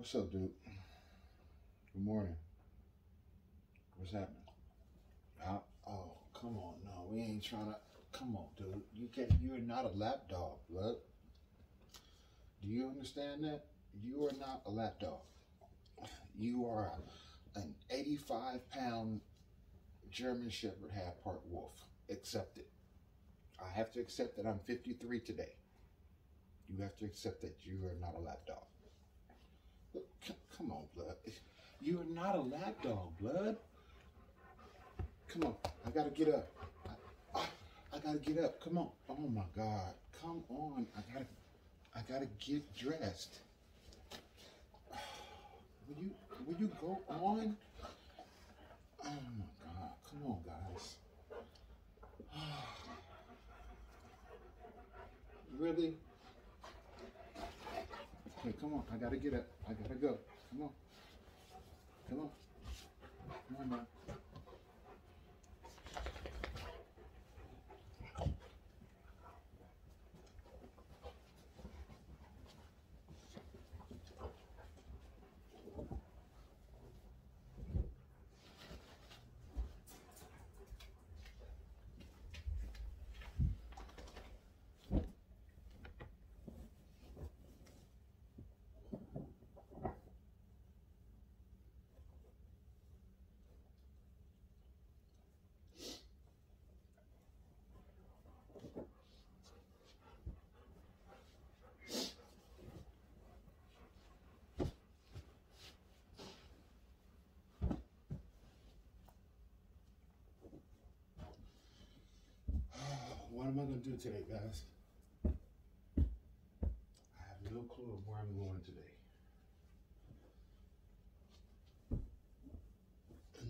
What's up, dude? Good morning. What's happening? Oh, come on. No, we ain't trying to. Come on, dude. You can't. You're not a lap dog, blood. Do you understand that? You are not a lap dog. You are an 85-pound German Shepherd half part wolf. Accept it. I have to accept that I'm 53 today. You have to accept that you are not a lap dog. Look, come on, blood. You are not a lap dog, blood. Come on, I gotta get up. I gotta get up. Come on. Oh my God. Come on. I gotta get dressed. Will you go on? Oh my God. Come on, guys. Really? Okay, come on. I gotta get up. I gotta go. Come on. Come on. Come on now. What am I gonna do today, guys? I have no clue of where I'm going today.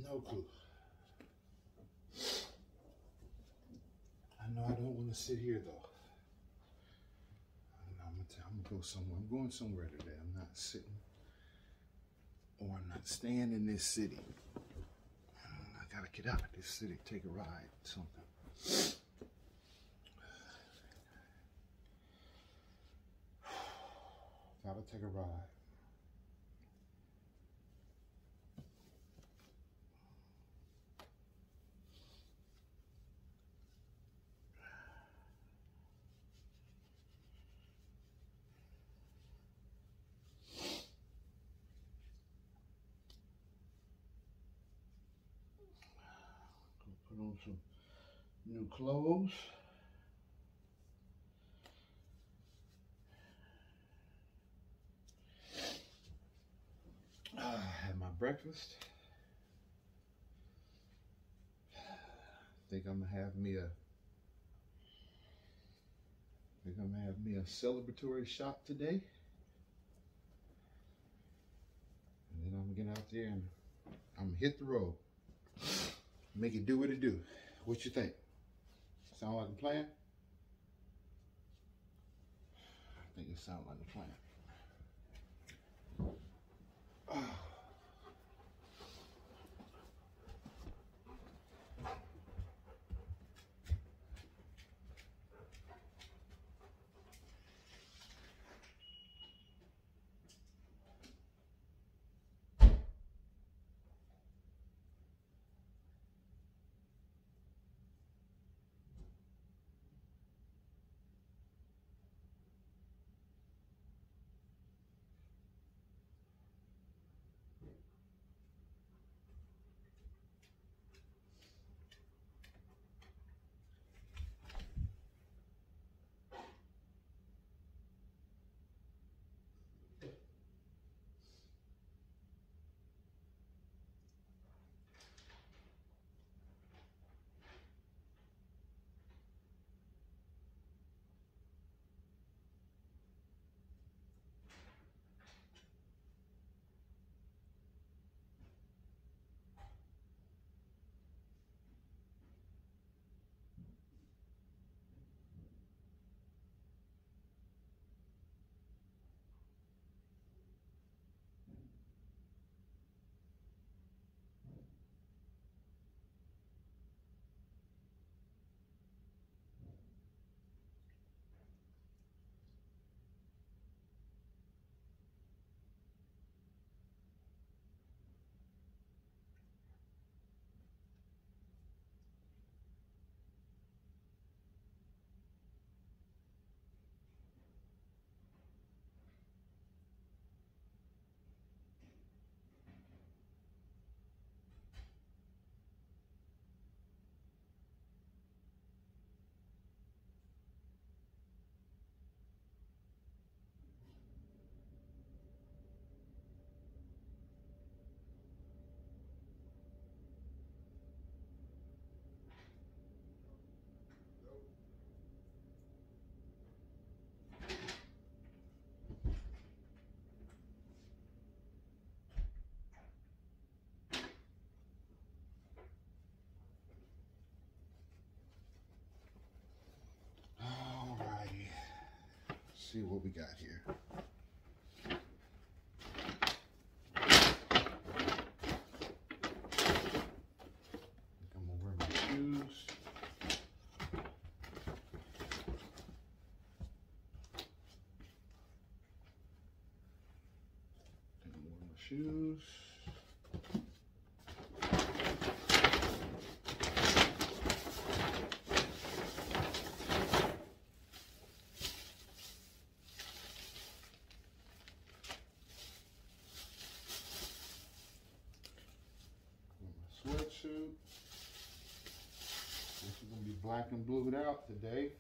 No clue. I know I don't want to sit here though. I'm gonna go somewhere. I'm going somewhere today. I'm not sitting, or I'm not staying in this city. I gotta get out of this city, take a ride, something. Gotta take a ride. Put on some new clothes. I had my breakfast. Think I'm gonna have me a celebratory shot today. And then I'm gonna get out there and I'm gonna hit the road. Make it do what it do. What you think? Sound like a plan? I think it sounds like a plan. see what we got here. I'm gonna wear my shoes. I'm gonna wear my shoes. Sweatsuit. This is gonna be black and blued out today.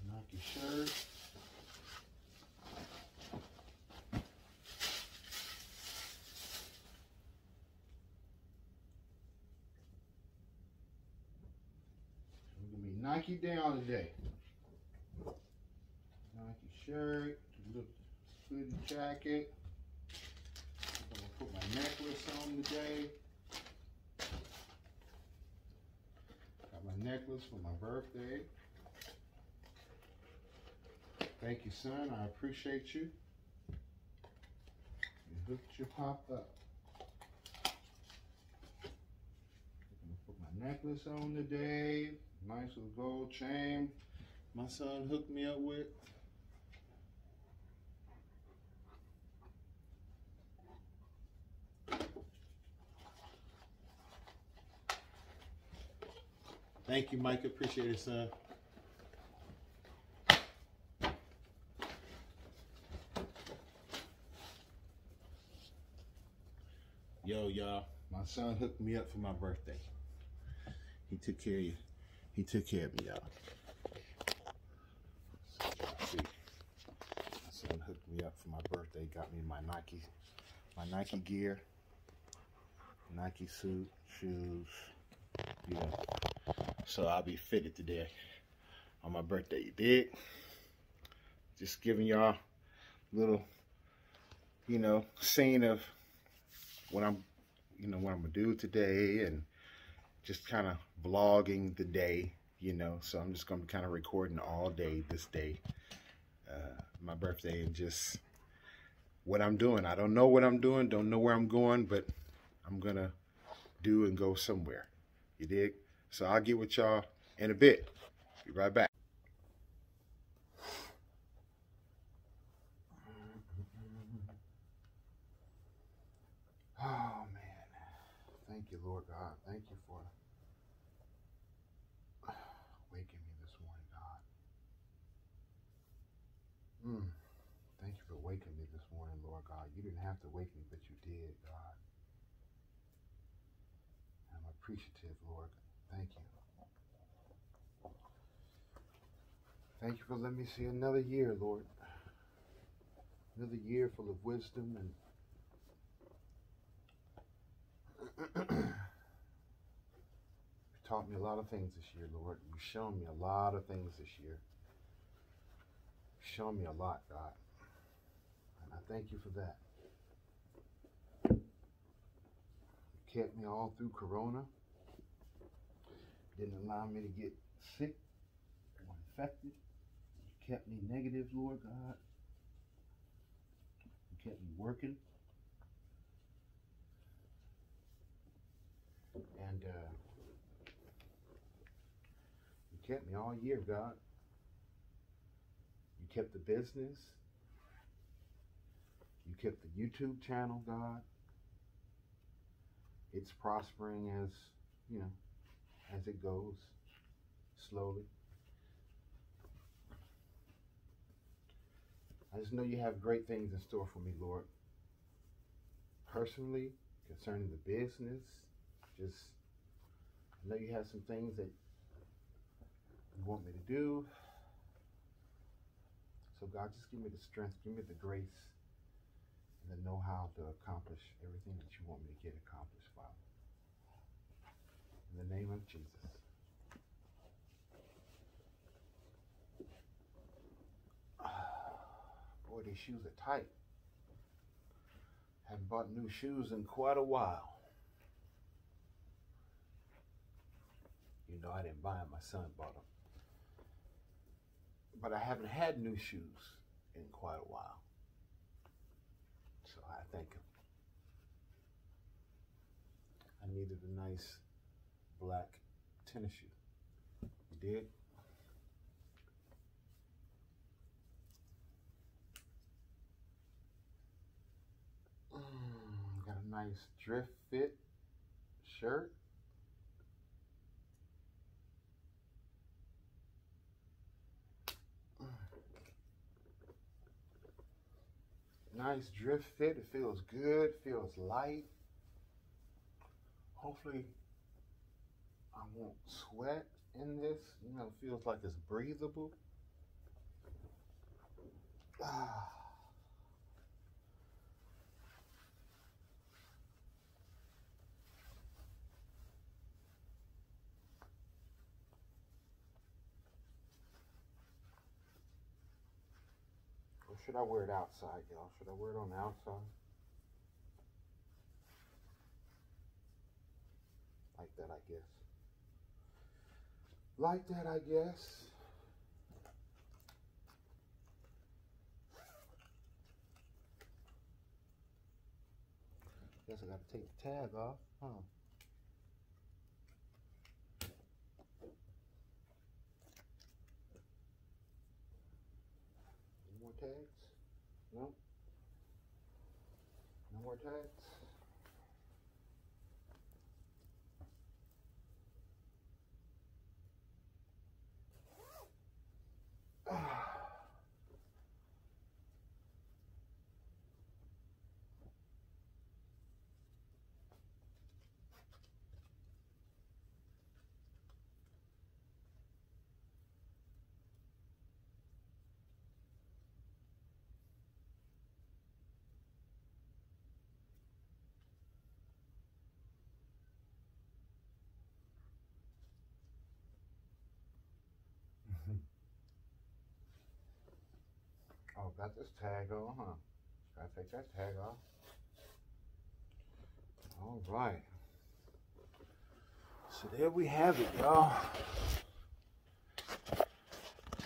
Nike shirt. We're gonna be Nike down today. Nike shirt, little hoodie jacket. I'm gonna put my necklace on today. Got my necklace for my birthday. Thank you, son. I appreciate you. You hooked your pop up. I'm gonna put my necklace on today. Nice little gold chain my son hooked me up with. Thank you, Mike. Appreciate it, son. Yo, y'all. My son hooked me up for my birthday. He took care of you. He took care of me, y'all. See, my son hooked me up for my birthday. Got me my Nike gear, Nike suit, shoes. Yeah. So I'll be fitted today on my birthday. You dig? Just giving y'all a little, scene of what I'm gonna do today, and just kind of vlogging the day, So I'm just gonna be kind of recording all day this day, my birthday, and just what I'm doing. I don't know what I'm doing, don't know where I'm going, but I'm gonna do and go somewhere. You dig? So I'll get with y'all in a bit. Be right back. Oh man, thank you, Lord God. Thank you for waking me this morning, God. Thank you for waking me this morning, Lord God. You didn't have to wake me, but you did, God. I'm appreciative, Lord. Thank you. Thank you for letting me see another year, Lord. Another year full of wisdom and you taught me a lot of things this year, Lord. You've shown me a lot of things this year. You've shown me a lot, God. And I thank you for that. You kept me all through Corona. Didn't allow me to get sick or infected. You kept me negative, Lord God. You kept me working. And you kept me all year, God. You kept the business. You kept the YouTube channel, God. It's prospering as it goes, slowly. I just know you have great things in store for me, Lord. Personally, concerning the business, I know you have some things that you want me to do. So God, just give me the strength, give me the grace, and the know-how to accomplish everything that you want me to get accomplished, Father. In the name of Jesus. Boy, these shoes are tight. Haven't bought new shoes in quite a while. You know, I didn't buy them. My son bought them. But I haven't had new shoes in quite a while. So I thank him. I needed a nice black tennis shoe. You did? Got a nice drift fit shirt. Nice drift fit. It feels good, feels light. Hopefully I won't sweat in this. You know, it feels like it's breathable. Or should I wear it outside, y'all? Should I wear it on the outside? Like that, I guess. Like that, I guess. Guess I gotta take the tag off, huh? Any more tags? No? No more tags? Oh, got this tag on, huh? Gotta take that tag off. All right. So there we have it, y'all.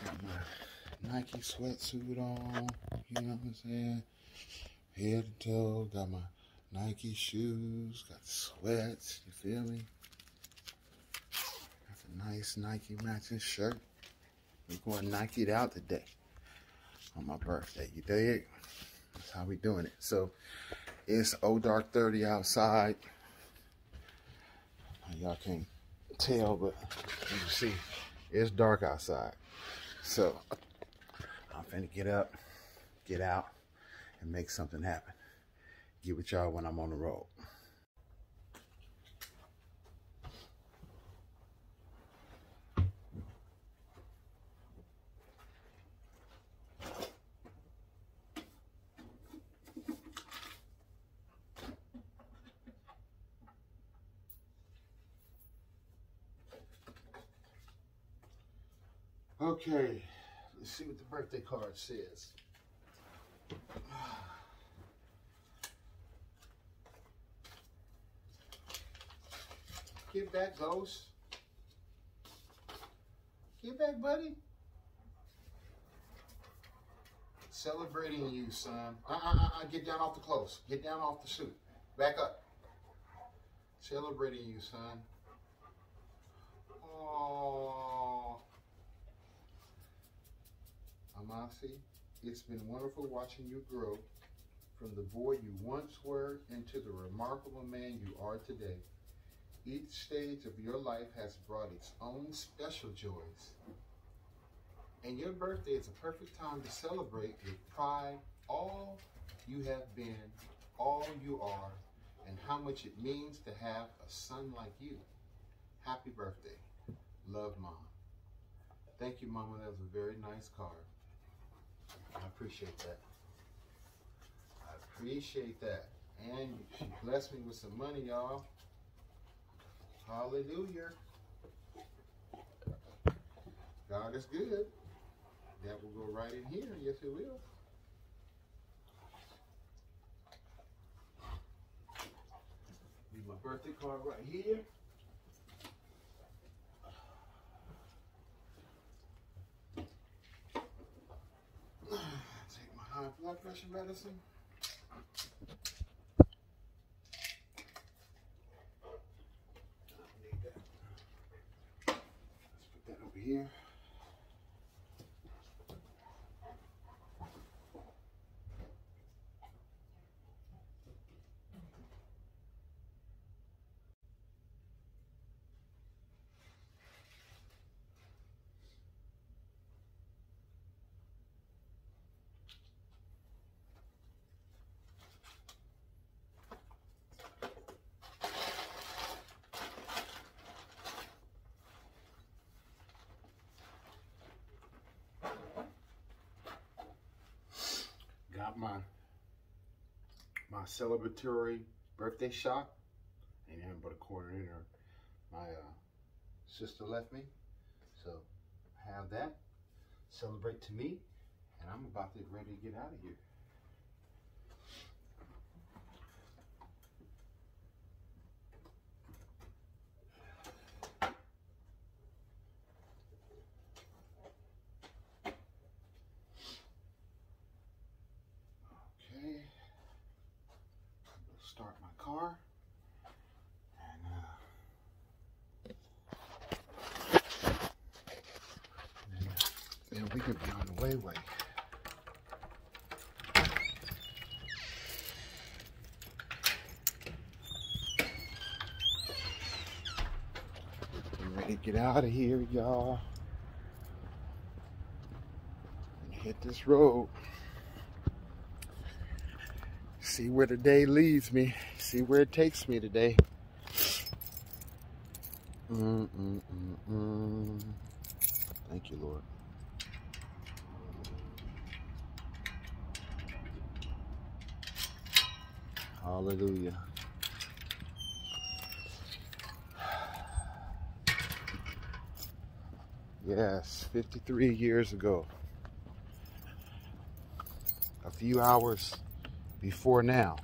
Got my Nike sweatsuit on, you know what I'm saying? Head to toe, got my Nike shoes, got sweats, you feel me? Got a nice Nike matching shirt. We're going Nike'd out today on my birthday, you dig? That's how we doing it. So it's dark 30 outside. Y'all can't tell, but you can see it's dark outside. So I'm finna get up, get out, and make something happen. Get with y'all when I'm on the road. Okay, let's see what the birthday card says. Get back, Ghost. Get back, buddy. Celebrating you, son. Get down off the clothes. Get down off the suit. Back up. Celebrating you, son. Oh, Amasi, it's been wonderful watching you grow from the boy you once were into the remarkable man you are today. Each stage of your life has brought its own special joys. And your birthday is a perfect time to celebrate with pride all you have been, all you are, and how much it means to have a son like you. Happy birthday. Love, Mom. Thank you, Mama. That was a very nice card. I appreciate that. I appreciate that. And she blessed me with some money, y'all. Hallelujah. God is good. That will go right in here. Yes, it will. Leave my birthday card right here. blood pressure medicine. I don't need that. Let's put that over here. Got my celebratory birthday shot. Ain't nothing but a quarter in her. My sister left me, so I have that. Celebrate to me, and I'm about to get ready to get out of here. Okay, start my car, and then we can be on the way. We're ready to get out of here, y'all, and hit this road. See where the day leads me. See where it takes me today. Thank you, Lord. Hallelujah. Yes, 53 years ago. A few hours before now,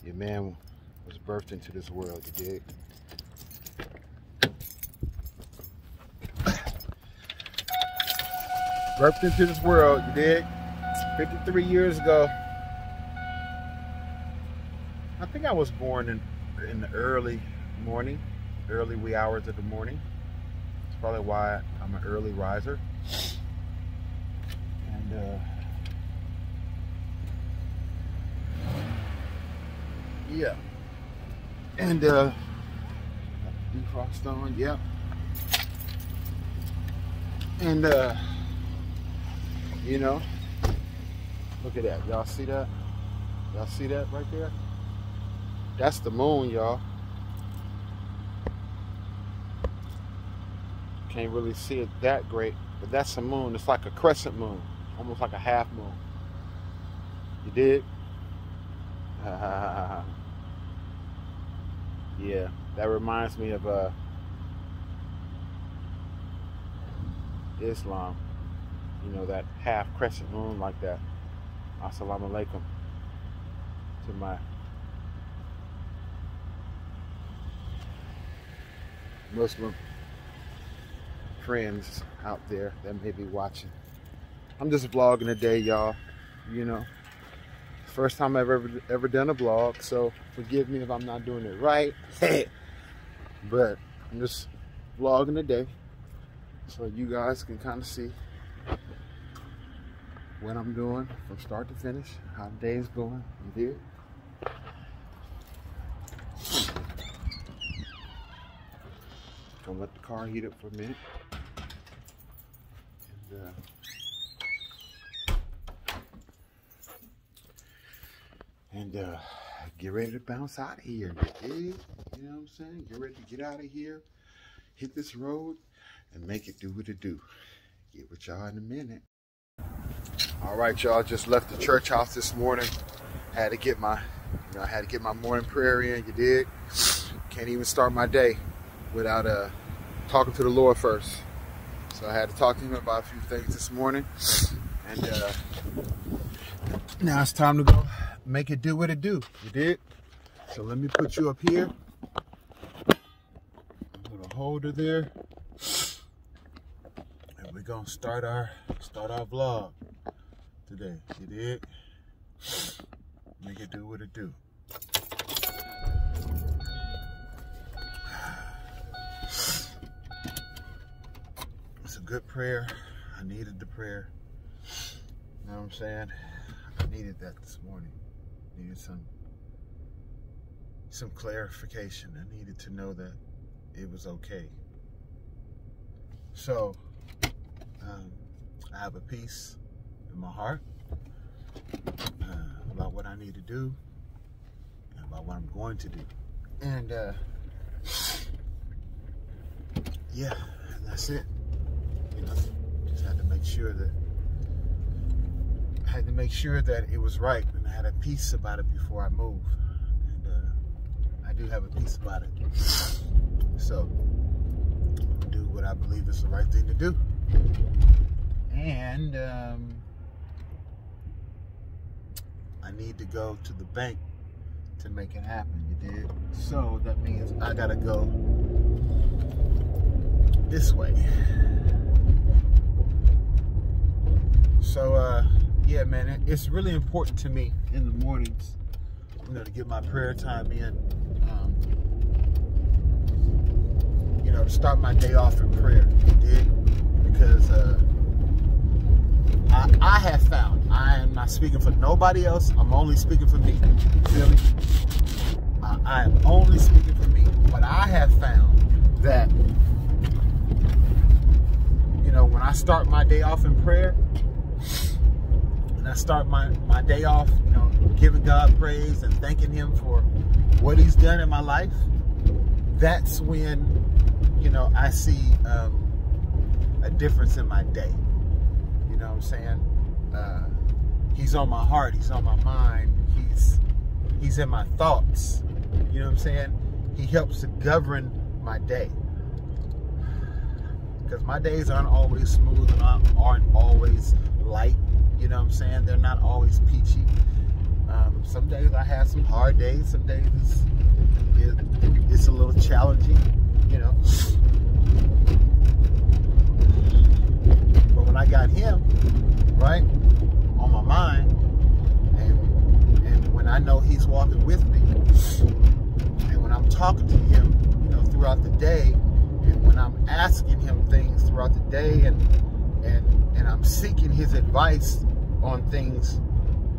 your man was birthed into this world, you dig? Birthed into this world, you dig? 53 years ago. I think I was born in the early morning, early wee hours of the morning. That's probably why I'm an early riser. And yeah. And defrost on, yep. And you know, look at that. Y'all see that? Y'all see that right there? That's the moon, y'all. Can't really see it that great, but that's the moon. It's like a crescent moon, almost like a half moon. You dig? Yeah, that reminds me of Islam. You know, that half crescent moon like that. Assalamu alaikum to my Muslim friends out there that may be watching. I'm just vlogging today, y'all. You know, first time I've ever done a vlog, so forgive me if I'm not doing it right. But I'm just vlogging today so you guys can kind of see what I'm doing from start to finish, how the day is going. You did? Gonna let the car heat up for a minute. And get ready to bounce out of here. You know what I'm saying? Get ready to get out of here, hit this road, and make it do what it do. Get with y'all in a minute. All right, y'all, just left the church house this morning. Had to get my, morning prayer in. You dig? Can't even start my day without talking to the Lord first. So I had to talk to him about a few things this morning. And now it's time to go make it do what it do. You dig? So let me put you up here. Put a holder there. And we're gonna start our vlog. today. You did? Make it do what it do. It's a good prayer. I needed the prayer. You know what I'm saying? I needed that this morning. Needed some clarification. I needed to know that it was okay. So, I have a peace in my heart about what I need to do and about what I'm going to do. And yeah, that's it. You know, just had to make sure that it was right, and I had a peace about it before I move. And I do have a peace about it. So, do what I believe is the right thing to do. And I need to go to the bank to make it happen, you did? So that means I gotta go this way. So yeah, man, it's really important to me in the mornings, you know, to get my prayer time in, you know, to start my day off in prayer, you dig? Because I have found, I am not speaking for nobody else, I'm only speaking for me, you feel me? I am only speaking for me, but I have found that, you know, when I start my day off in prayer, and I start my day off, you know, giving God praise and thanking Him for what He's done in my life, that's when, you know, I see a difference in my day. You know what I'm saying? He's on my heart, He's on my mind, He's in my thoughts. You know what I'm saying? He helps to govern my day. Because my days aren't always smooth and aren't always light. You know what I'm saying? They're not always peachy. Some days I have some hard days. Some days it's a little challenging, you know. But when I got Him, right, on my mind, and when I know He's walking with me, and when I'm talking to Him, you know, throughout the day, and when I'm asking Him things throughout the day, and I'm seeking His advice on things,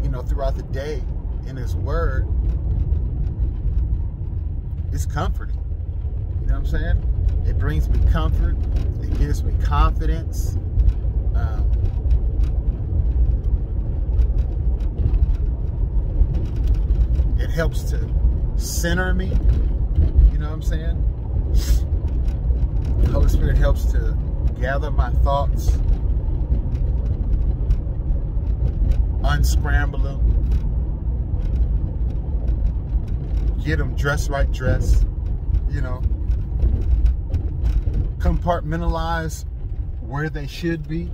you know, throughout the day in His Word, it's comforting. You know what I'm saying? It brings me comfort. It gives me confidence. It helps to center me. You know what I'm saying? The Holy Spirit helps to gather my thoughts, unscramble them, get them dressed right dressed, you know, compartmentalize where they should be,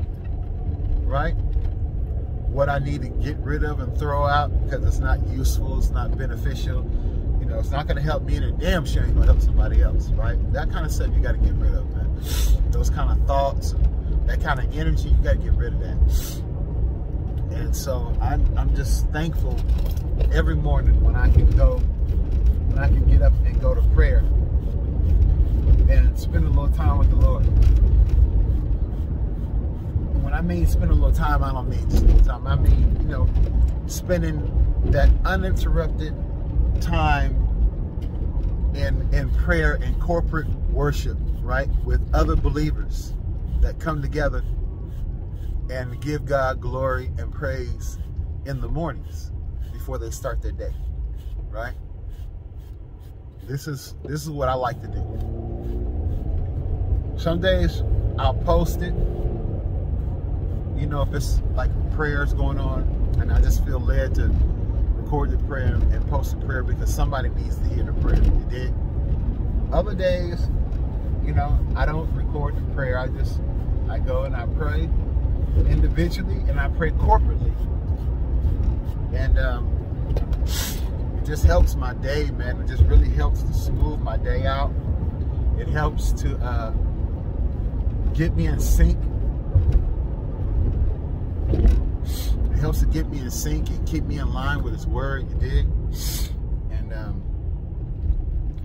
right? What I need to get rid of and throw out because it's not useful, it's not beneficial, you know, it's not going to help me, and it damn sure ain't going to help somebody else, right? That kind of stuff you got to get rid of, man. Those kind of thoughts, that kind of energy, you got to get rid of that. And so I'm just thankful every morning when I can get up and go to prayer and spend a little time with the Lord. When I mean spend a little time, I don't mean just a little time. I mean, you know, spending that uninterrupted time in prayer and corporate worship, right, with other believers that come together and give God glory and praise in the mornings before they start their day, right? This is what I like to do. Some days I'll post it, you know, if it's like prayers going on and I just feel led to record the prayer and post the prayer because somebody needs to hear the prayer. You did. Other days, you know, I don't record the prayer. I go and I pray individually and I pray corporately. And it just helps my day, man. It just really helps to smooth my day out. It helps to get me in sync. It helps to get me in sync and keep me in line with His Word, you dig? And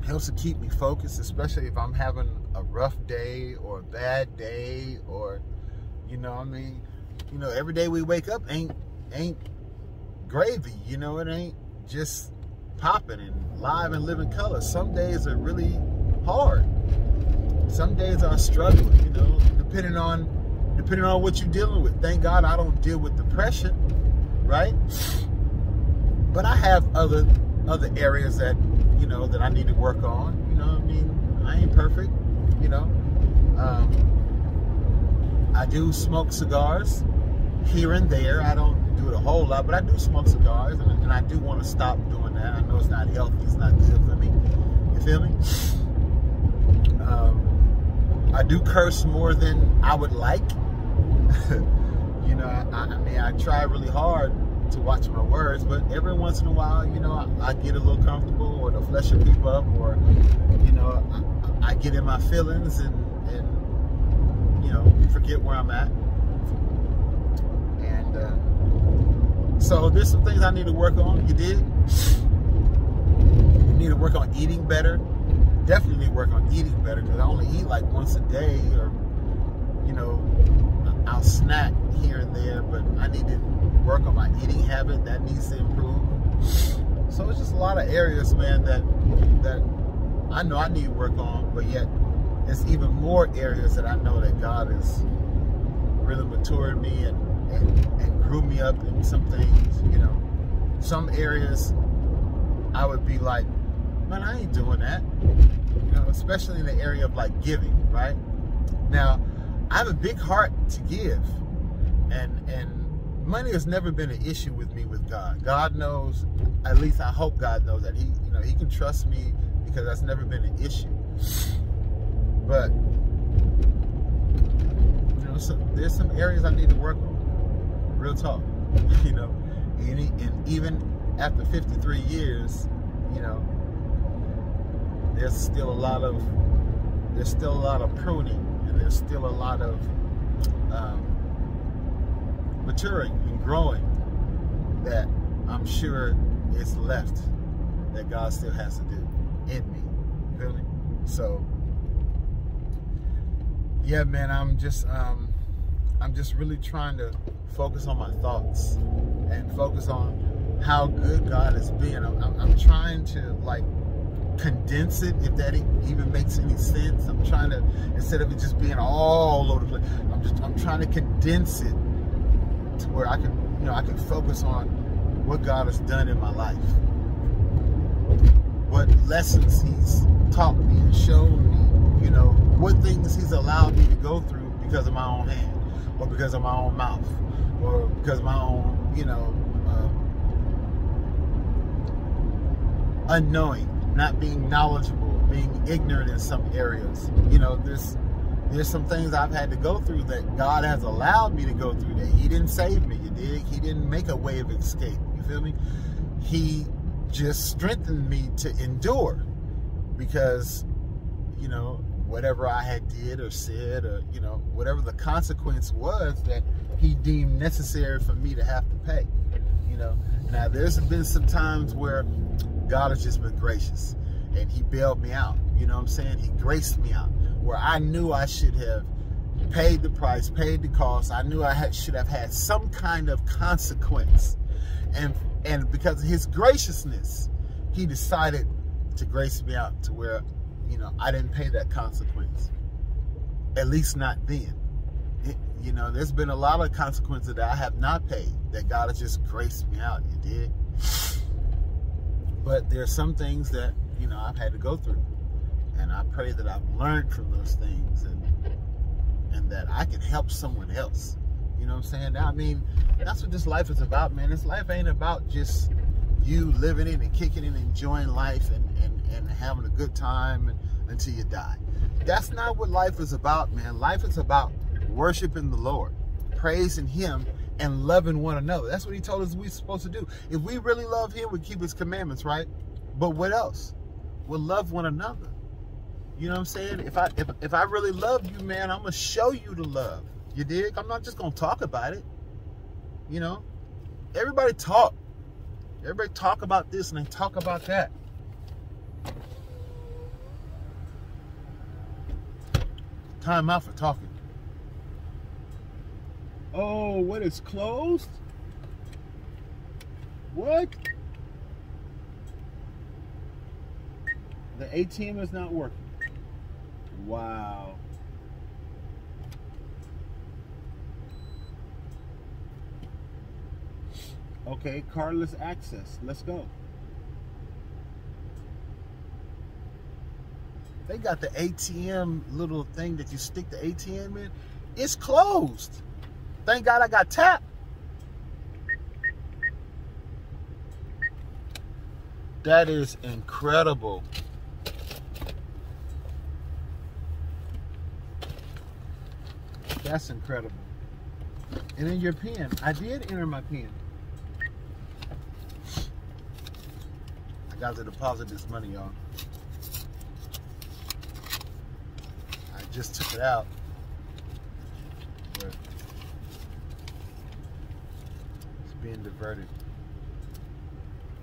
helps to keep me focused, especially if I'm having a rough day or a bad day, or, you know, I mean, you know, every day we wake up ain't gravy, you know, it ain't just popping and live and living color. Some days are really hard. Some days are struggling, you know, depending on what you're dealing with. Thank God I don't deal with depression, right? But I have other areas that, you know, that I need to work on. You know what I mean? I ain't perfect, you know. I do smoke cigars here and there. I don't do it a whole lot, but I do smoke cigars, and I do want to stop doing that. I know it's not healthy. It's not good for me. You feel me? I do curse more than I would like. You know, I mean, I try really hard to watch my words, but every once in a while, you know, I get a little comfortable, or the flesh will creep up, or, you know, I get in my feelings and you know, forget where I'm at. And so there's some things I need to work on. You did? Need to work on eating better. Definitely need to work on eating better, because I only eat like once a day, or, you know, I'll snack here and there, but I need to work on my eating habit. That needs to improve. So it's just a lot of areas, man, that I know I need to work on, but yet there's even more areas that I know that God has really matured me and grew me up in some things, you know. Some areas I would be like, man, I ain't doing that. You know, especially in the area of like giving, right? Now, I have a big heart to give, and money has never been an issue with me with God. God knows, at least I hope God knows that He, you know, He can trust me, because that's never been an issue. But, you know, so there's some areas I need to work on. Real talk, you know. And even after 53 years, you know, there's still a lot of pruning, and there's still a lot of maturing and growing that I'm sure is left, that God still has to do in me. You feel me? So yeah, man, I'm just really trying to focus on my thoughts and focus on how good God has been. I'm trying to like condense it, if that even makes any sense. I'm trying to, instead of it just being all over the place, I'm trying to condense it to where I can, you know, I can focus on what God has done in my life, what lessons He's taught me and shown me, you know, what things He's allowed me to go through because of my own hand, or because of my own mouth, or because of my own, you know, unknowing, not being knowledgeable, being ignorant in some areas. You know, there's some things I've had to go through that God has allowed me to go through, that He didn't save me, you dig? He didn't make a way of escape, you feel me? He just strengthened me to endure, because, you know, whatever I had did or said, or, you know, whatever the consequence was that He deemed necessary for me to have to pay, you know. Now, there's been some times where God has just been gracious, and He bailed me out, you know what I'm saying? He graced me out, where I knew I should have paid the price, paid the cost. I knew I should have had some kind of consequence, and because of His graciousness, He decided to grace me out to where, you know, I didn't pay that consequence, at least not then. You know, there's been a lot of consequences that I have not paid, that God has just graced me out, you did. But there's some things that, you know, I've had to go through, and I pray that I've learned from those things, and that I can help someone else. You know what I'm saying? I mean, that's what this life is about, man. This life ain't about just you living it and kicking it and enjoying life and having a good time until you die. That's not what life is about, man. Life is about worshiping the Lord, praising Him, and loving one another. That's what He told us we're supposed to do. If we really love Him, we keep His commandments, right? But what else? We'll love one another. You know what I'm saying? If I really love you, man, I'm gonna show you the love. You dig? I'm not just gonna talk about it. You know, everybody talk. Everybody talk about this and they talk about that. Time out for talking. Oh, what is closed? What? The ATM is not working. Wow. Okay, cardless access. Let's go. They got the ATM little thing that you stick the ATM in. It's closed. Thank God I got tapped. That is incredible. That's incredible. And then your PIN. I did enter my PIN. I got to deposit this money, y'all. I just took it out. But it's being diverted.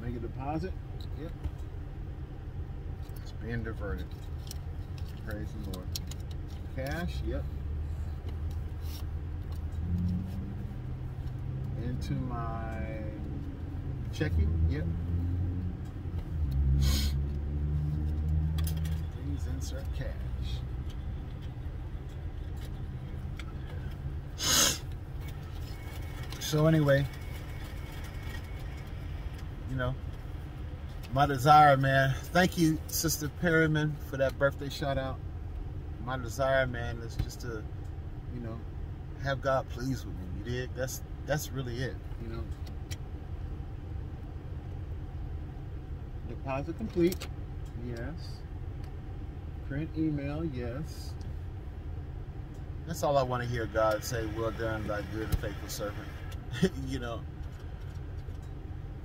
Make a deposit. Yep. It's being diverted. Praise the Lord. Cash. Yep. Into my checking. Yep. Please insert cash. So anyway, you know, my desire, man. Thank you, Sister Perryman, for that birthday shout out. My desire, man, is just to, you know, have God pleased with me. You dig? That's really it, you know. Deposit complete. Yes. Print email. Yes. That's all I want to hear God say. Well done, thy good and faithful servant. You know.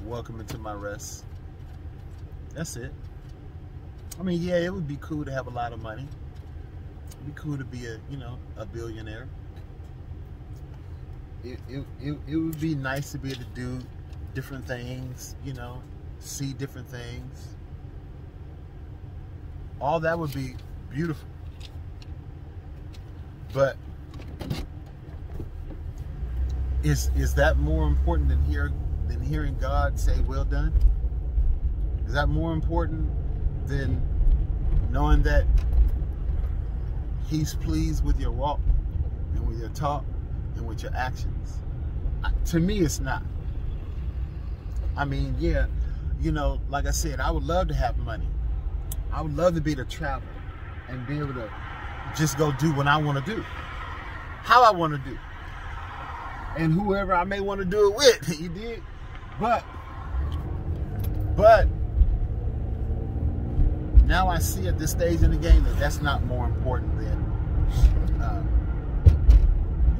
Welcome into my rest. That's it. I mean, yeah, it would be cool to have a lot of money. It'd be cool to be a billionaire. It would be nice to be able to do different things, you know, see different things. All that would be beautiful. But is that more important than hearing God say, well done? Is that more important than knowing that He's pleased with your walk and with your talk and with your actions? To me, it's not. I mean, yeah, you know, like I said, I would love to have money. I would love to be able to travel and be able to just go do what I want to do, how I want to do, and whoever I may want to do it with. You did, but now I see at this stage in the game that that's not more important than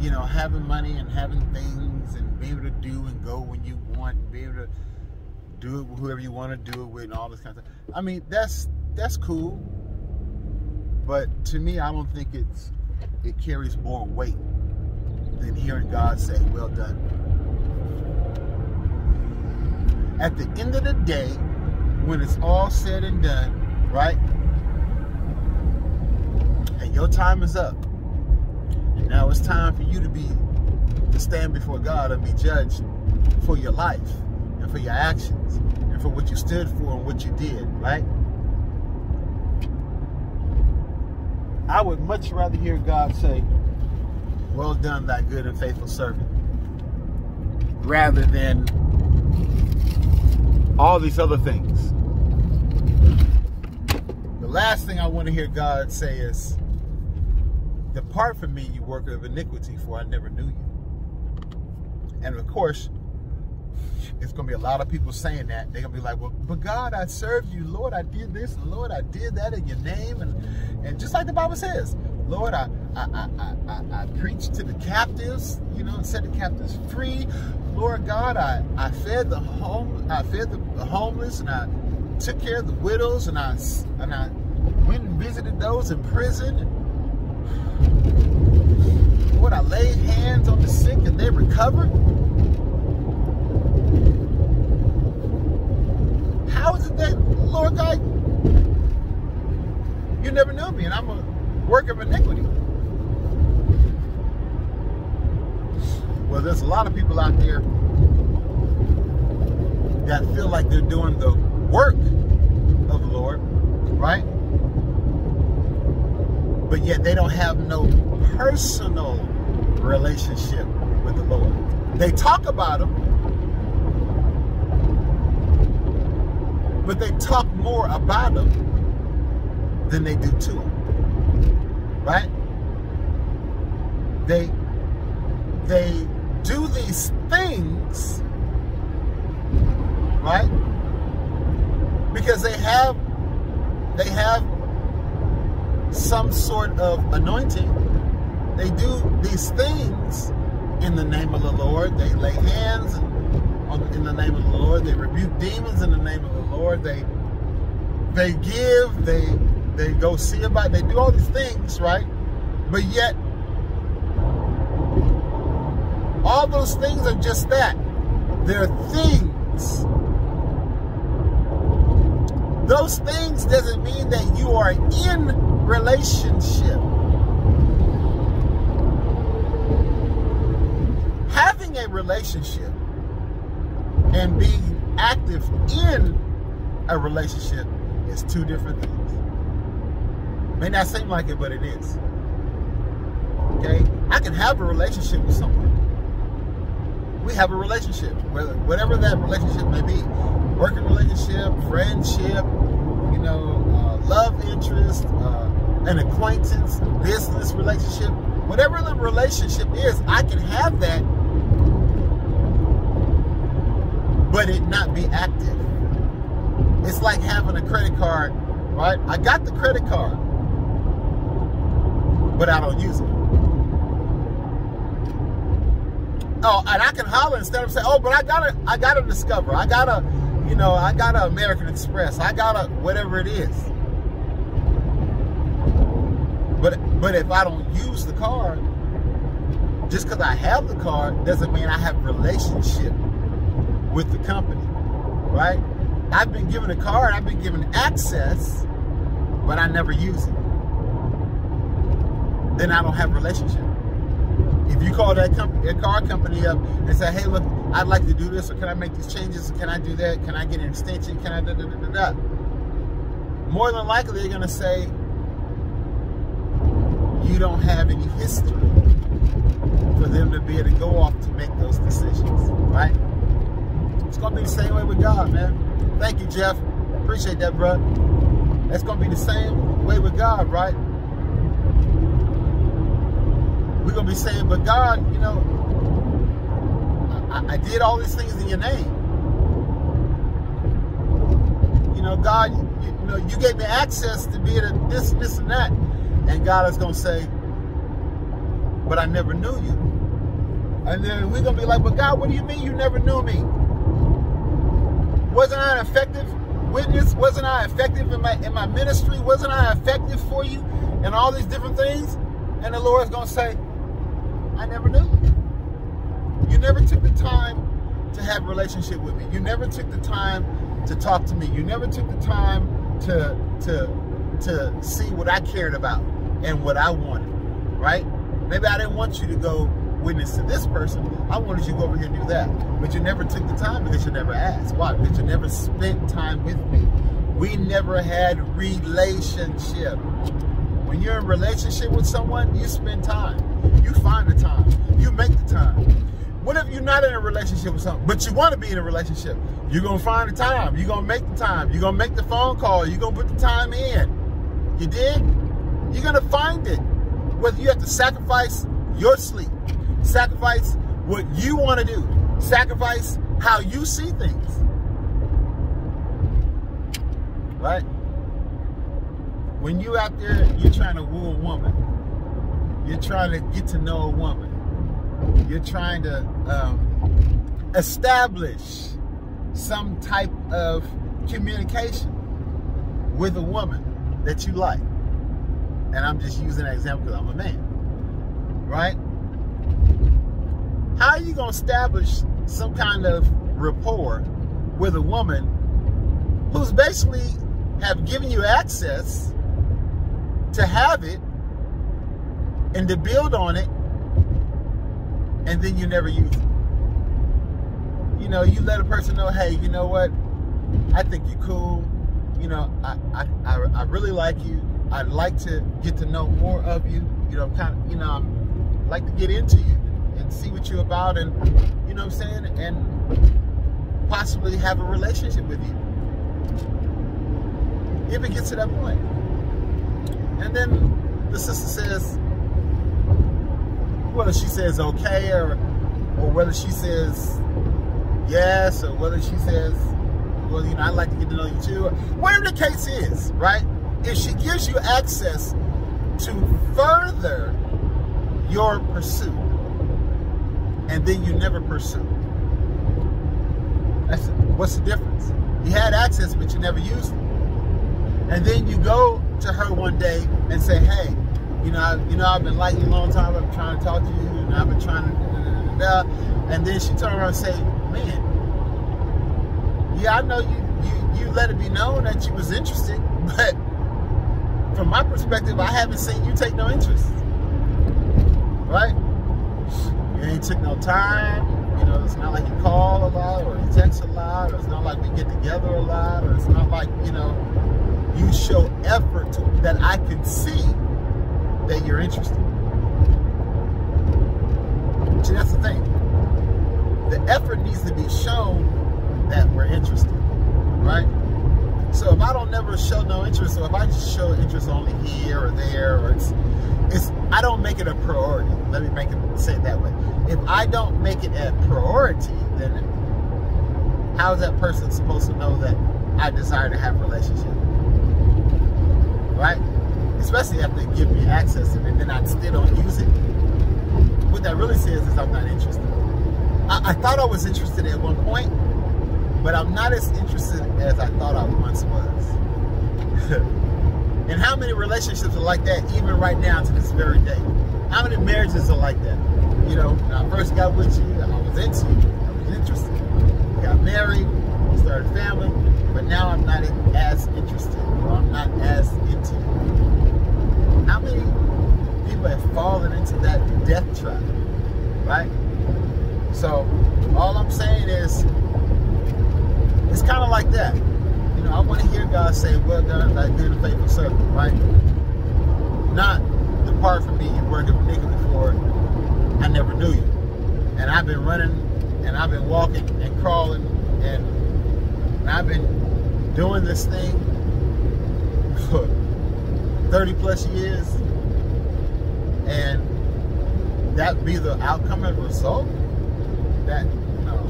you know, having money and having things and being able to do and go when you want, and be able to do it with whoever you want to do it with, and all this kind of stuff. I mean, that's cool, but to me, I don't think it carries more weight than hearing God say, well done. At the end of the day, when it's all said and done, right, and your time is up, and now it's time for you to stand before God and be judged for your life and for your actions and for what you stood for and what you did, right? I would much rather hear God say, well done, thy good and faithful servant, rather than all these other things. The last thing I want to hear God say is, depart from me, you worker of iniquity, for I never knew you. And of course, it's going to be a lot of people saying that. They're going to be like, well, but God, I served you. Lord, I did this. And Lord, I did that in your name. And just like the Bible says, Lord, I preached to the captives, you know, and set the captives free. Lord God, I fed the homeless, and I took care of the widows, and I went and visited those in prison. Lord, I laid hands on the sick and they recovered. Lord God, you never knew me, and I'm a work of iniquity. Well, there's a lot of people out there that feel like they're doing the work of the Lord, right? But yet they don't have no personal relationship with the Lord. They talk about him, but they talk more about him than they do to him, right? They do these things, right? Because they have some sort of anointing. They do these things in the name of the Lord. They lay hands in the name of the Lord. They rebuke demons in the name of the Lord. They give. They go see about. They do all these things, right? But yet, all those things are just that. They're things. Those things doesn't mean that you are in relationship. Having a relationship and being active in a relationship is two different things. May not seem like it, but it is. Okay? I can have a relationship with someone. We have a relationship, whatever that relationship may be. Working relationship, friendship, love interest, an acquaintance, business relationship. Whatever the relationship is, I can have that, but it not be active. It's like having a credit card, right? I got the credit card, but I don't use it. Oh, and I can holler instead of saying, oh, but I got a Discover. I got a American Express. I got a whatever it is. But if I don't use the card, just because I have the card doesn't mean I have a relationship with the company, right? I've been given a card, I've been given access, but I never use it. Then I don't have a relationship. If you call that car company up and say, hey, look, I'd like to do this, or can I make these changes, or can I do that, can I get an extension, can I da-da-da-da-da? More than likely, they're going to say, you don't have any history for them to be able to go off to make those decisions, right? It's going to be the same way with God, man. Thank you, Jeff. Appreciate that, bro. It's going to be the same way with God, right? We're going to be saying, but God, I did all these things in your name. God, you gave me access to be able to this, and that. And God is going to say, but I never knew you. And then we're going to be like, but God, what do you mean you never knew me? Wasn't I an effective witness? Wasn't I effective in my ministry? Wasn't I effective for you? And all these different things? And the Lord's going to say, I never knew you. You never took the time to have a relationship with me. You never took the time to talk to me. You never took the time to see what I cared about and what I wanted, right? Maybe I didn't want you to go witness to this person. I wanted you to go over here and do that. But you never took the time because you never asked. Why? Because you never spent time with me. We never had relationship. When you're in a relationship with someone, you spend time. You find the time. You make the time. What if you're not in a relationship with someone, but you want to be in a relationship? You're going to find the time. You're going to make the time. You're going to make the phone call. You're going to put the time in. You did? You're going to find it. Whether you have to sacrifice your sleep, sacrifice what you want to do, sacrifice how you see things. Right? When you out there, you're trying to woo a woman. You're trying to get to know a woman. You're trying to establish some type of communication with a woman that you like. And I'm just using that example because I'm a man. Right? How are you going to establish some kind of rapport with a woman who's basically have given you access to have it and to build on it, and then you never use it. You know, you let a person know, hey, you know what? I think you're cool. You know, I really like you. I'd like to get to know more of you. You know, I'd like to get into you and see what you're about, and you know what I'm saying, and possibly have a relationship with you. If it gets to that point. And then the sister says, whether she says okay, or whether she says yes, or whether she says, well, you know, I'd like to get to know you too, whatever the case is, right? If she gives you access to further your pursuit, and then you never pursue, what's the difference? You had access, but you never used it. And then you go to her one day and say, hey, you know, I've been liking you a long time. I've been trying to talk to you, and I've been trying to, and then she turned around and say, man, yeah, I know you let it be known that you was interested, but from my perspective, I haven't seen you take no interest, right? You ain't took no time. You know, it's not like you call a lot, or you text a lot, or it's not like we get together a lot, or it's not like, you know, you show effort that I can see that you're interested. See, that's the thing. The effort needs to be shown that we're interested, right? So if I don't never show no interest, or if I just show interest only here or there, or I don't make it a priority. Let me say it that way. If I don't make it a priority, then how is that person supposed to know that I desire to have a relationship? Right? Especially after they give me access to it, and then I still don't use it. What that really says is I'm not interested. I thought I was interested at one point, but I'm not as interested as I thought I once was. And how many relationships are like that, even right now to this very day? How many marriages are like that? You know, when I first got with you, I was into you, I was interested. We got married, started a family, but now I'm not as interested, or I'm not as into you. How many people have fallen into that death trap, right? So all I'm saying is, it's kind of like that. You know, I want to hear God say, well done, thy good and faithful servant, right? Not, depart from me, you work of iniquity, for I never knew you. And I've been running, and I've been walking and crawling, and I've been doing this thing for 30 plus years, and that be the outcome and result? That, no,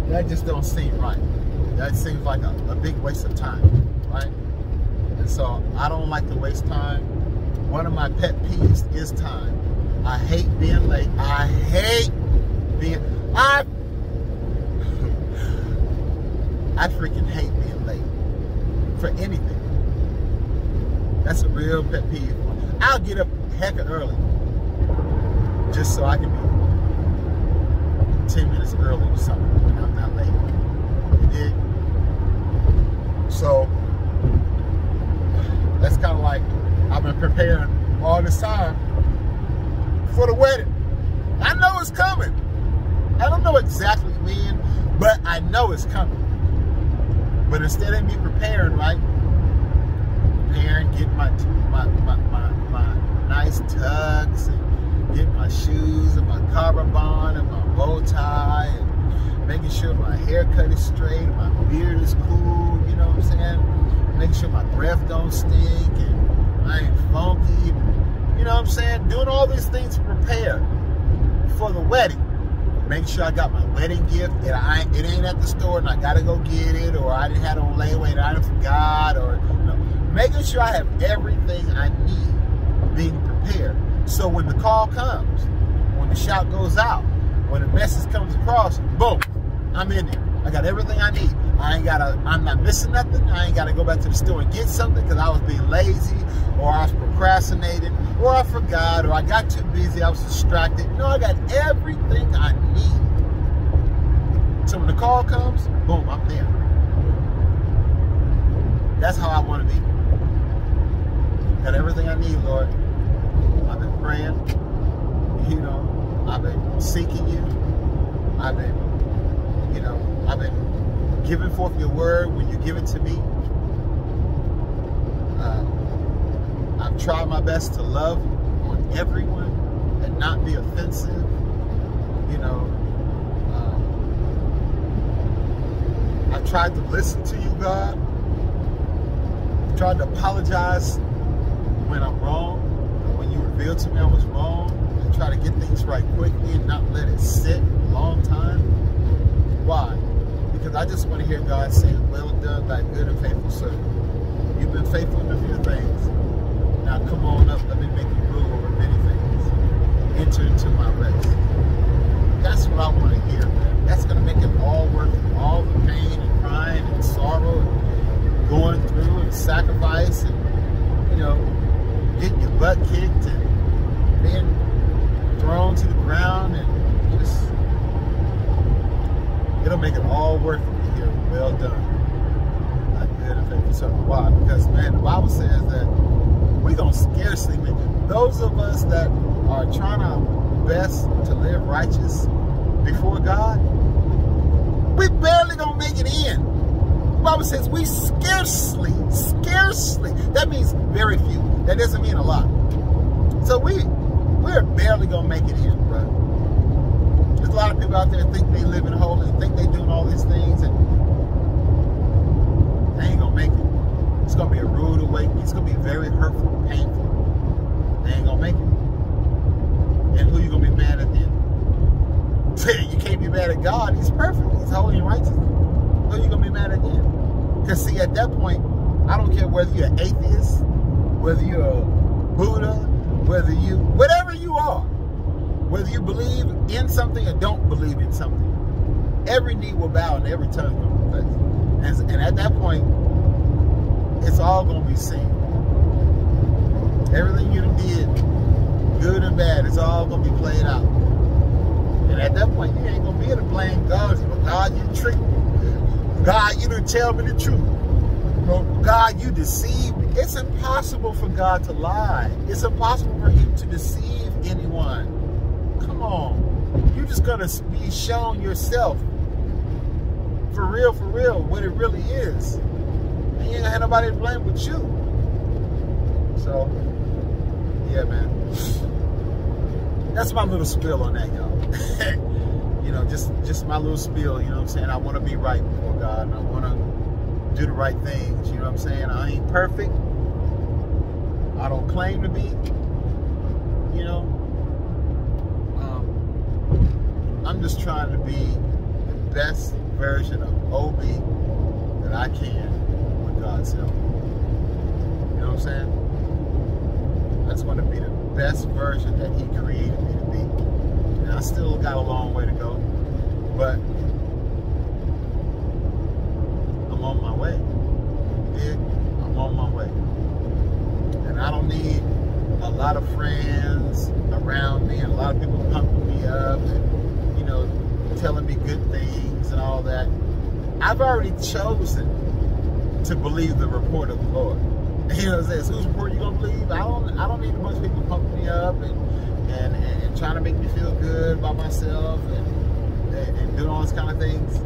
that just don't seem right. That seems like a big waste of time, right? And so I don't like to waste time. One of my pet peeves is time. I hate being late. I freaking hate being late for anything. That's a real pet peeve. I'll get up hecka early just so I can be 10 minutes early or something when I'm not late. You dig? So that's kind of like I've been preparing all this time for the wedding. I know it's coming. I don't know exactly when, but I know it's coming. But instead of me preparing, right? Preparing, getting my nice tucks, and getting my shoes, and my carbon and my bow tie, and making sure my haircut is straight, and my beard is cool, you know what I'm saying? Making sure my breath don't stink, and I ain't funky, you know what I'm saying? Doing all these things to prepare for the wedding. Making sure I got my wedding gift, and it ain't at the store, and I gotta go get it, or I didn't have it on layaway, and I forgot, or you know, making sure I have everything I need being prepared. So when the call comes, when the shout goes out, when the message comes across, boom, I'm in there. I got everything I need. I'm not missing nothing. I ain't gotta go back to the store and get something because I was being lazy, or I was procrastinating, or I forgot, or I got too busy, I was distracted. No, I got everything I need. So when the call comes, boom, I'm there. That's how I want to be I've been giving forth your word when you give it to me. I've tried my best to love on everyone and not be offensive. I've tried to listen to you, God. I've tried to apologize when I'm wrong, when you reveal to me I was wrong, and try to get things right quickly and not let it sit a long time. Why? Because I just want to hear God say, well done, thy good and faithful servant. You've been faithful in a few things. Now come on up, let me make you rule over many things. Enter into my rest. That's what I want to hear, man. That's going to make it all worth it. All the pain and crying and sorrow and going through and sacrifice and, getting your butt kicked and being thrown to the ground, and just, it'll make it all worth it to hear, well done, thy good and faithful servant. Why? Because, man, the Bible says that we're going to scarcely make it. Those of us that are trying our best to live righteous before God, we barely going to make it in. The Bible says we scarcely, that means very few. That doesn't mean a lot. So we're barely going to make it in, bro. There's a lot of people out there that think they live in holy, think they doing all these things, and they ain't going to make it. It's going to be a rude awakening. It's going to be very hurtful, painful. They ain't going to make it. And who you going to be mad at then? You can't be mad at God. He's perfect. He's holy and righteous. Who you going to be mad at then? Because see, at that point, I don't care whether you're an atheist, whether you're a Buddha, whatever you are, whether you believe in something or don't believe in something, every knee will bow and every tongue will confess. And at that point, it's all going to be seen. Everything you did, good and bad, it's all going to be played out. And at that point, you ain't going to be able to blame God. God, you tricked me. God, you didn't tell me the truth. God, you deceived me. It's impossible for God to lie. It's impossible for him to deceive anyone. Come on. You're just going to be shown yourself for real, what it really is. And you ain't gonna have nobody to blame but you. So, yeah, man. That's my little spiel on that, y'all. Just my little spiel, you know what I'm saying? I want to be right before God, and I want to do the right things, you know what I'm saying? I ain't perfect. I don't claim to be, I'm just trying to be the best version of OB that I can with God's help. You know what I'm saying? I just want to be the best version that he created me to be. And I still got a long way to go, but I'm on my way. I'm on my way. And I don't need a lot of friends around me and a lot of people pumping me up and, telling me good things and all that. I've already chosen to believe the report of the Lord. You know what I'm saying? So whose report you gonna believe? I don't need a bunch of people pumping me up and trying to make me feel good about myself and doing all those kind of things.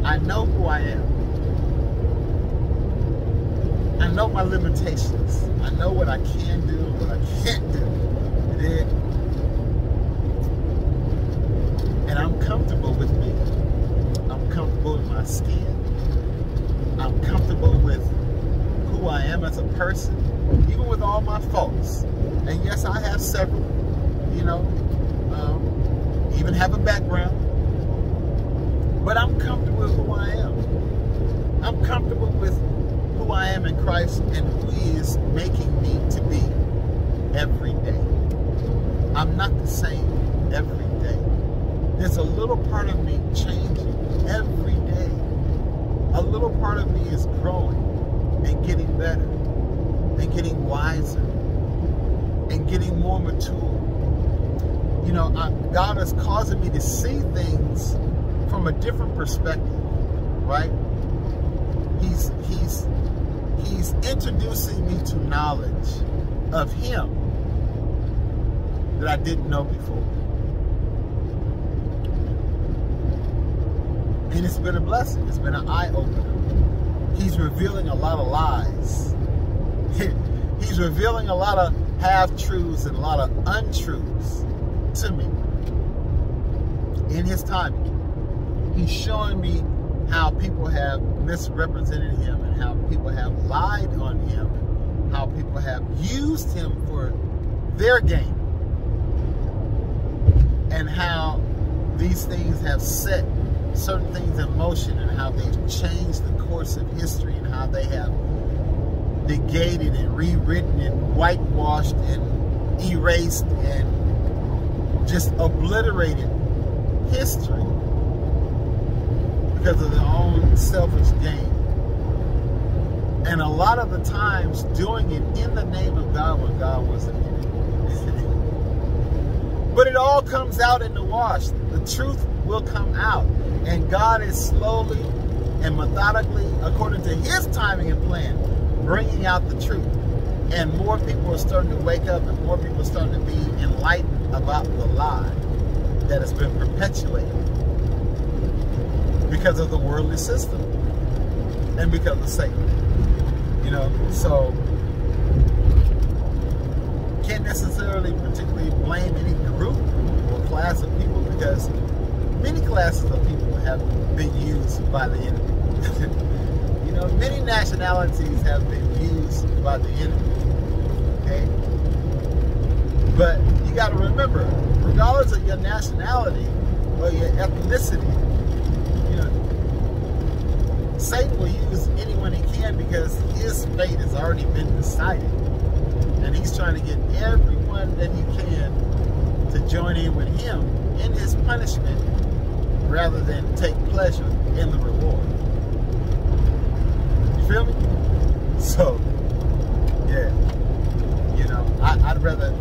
I know who I am. I know my limitations. I know what I can do and what I can't do. And I'm comfortable with me. I'm comfortable with my skin. I'm comfortable with who I am as a person, even with all my faults. And yes, I have several, even have a background. But I'm comfortable with who I am. I'm comfortable with who I am in Christ and who he is making me to be every day. I'm not the same every day. There's a little part of me changing every day. A little part of me is growing and getting better and getting wiser and getting more mature. God is causing me to see things from a different perspective, right? He's introducing me to knowledge of him that I didn't know before. And it's been a blessing. It's been an eye-opener. He's revealing a lot of lies. He's revealing a lot of half-truths and a lot of untruths to me in his timing. He's showing me how people have misrepresented him and how people have lied on him, and how people have used him for their gain, and how these things have set certain things in motion, and how they've changed the course of history, and how they have negated and rewritten and whitewashed and erased and just obliterated history because of their own selfish gain. And a lot of the times doing it in the name of God when God wasn't in it. But it all comes out in the wash. The truth will come out. And God is slowly and methodically, according to his timing and plan, bringing out the truth. And more people are starting to wake up, and more people are starting to be enlightened about the lie that has been perpetuated because of the worldly system and because of Satan. You know, so can't necessarily particularly blame any group or class of people, because many classes of people have been used by the enemy. You know, many nationalities have been used by the enemy. Okay? But you got to remember, regardless of your nationality or your ethnicity, you know, Satan will use anyone he can because his fate has already been decided. And he's trying to get everyone that he can to join in with him in his punishment rather than take pleasure in the reward. You feel me? So, yeah. You know, I'd rather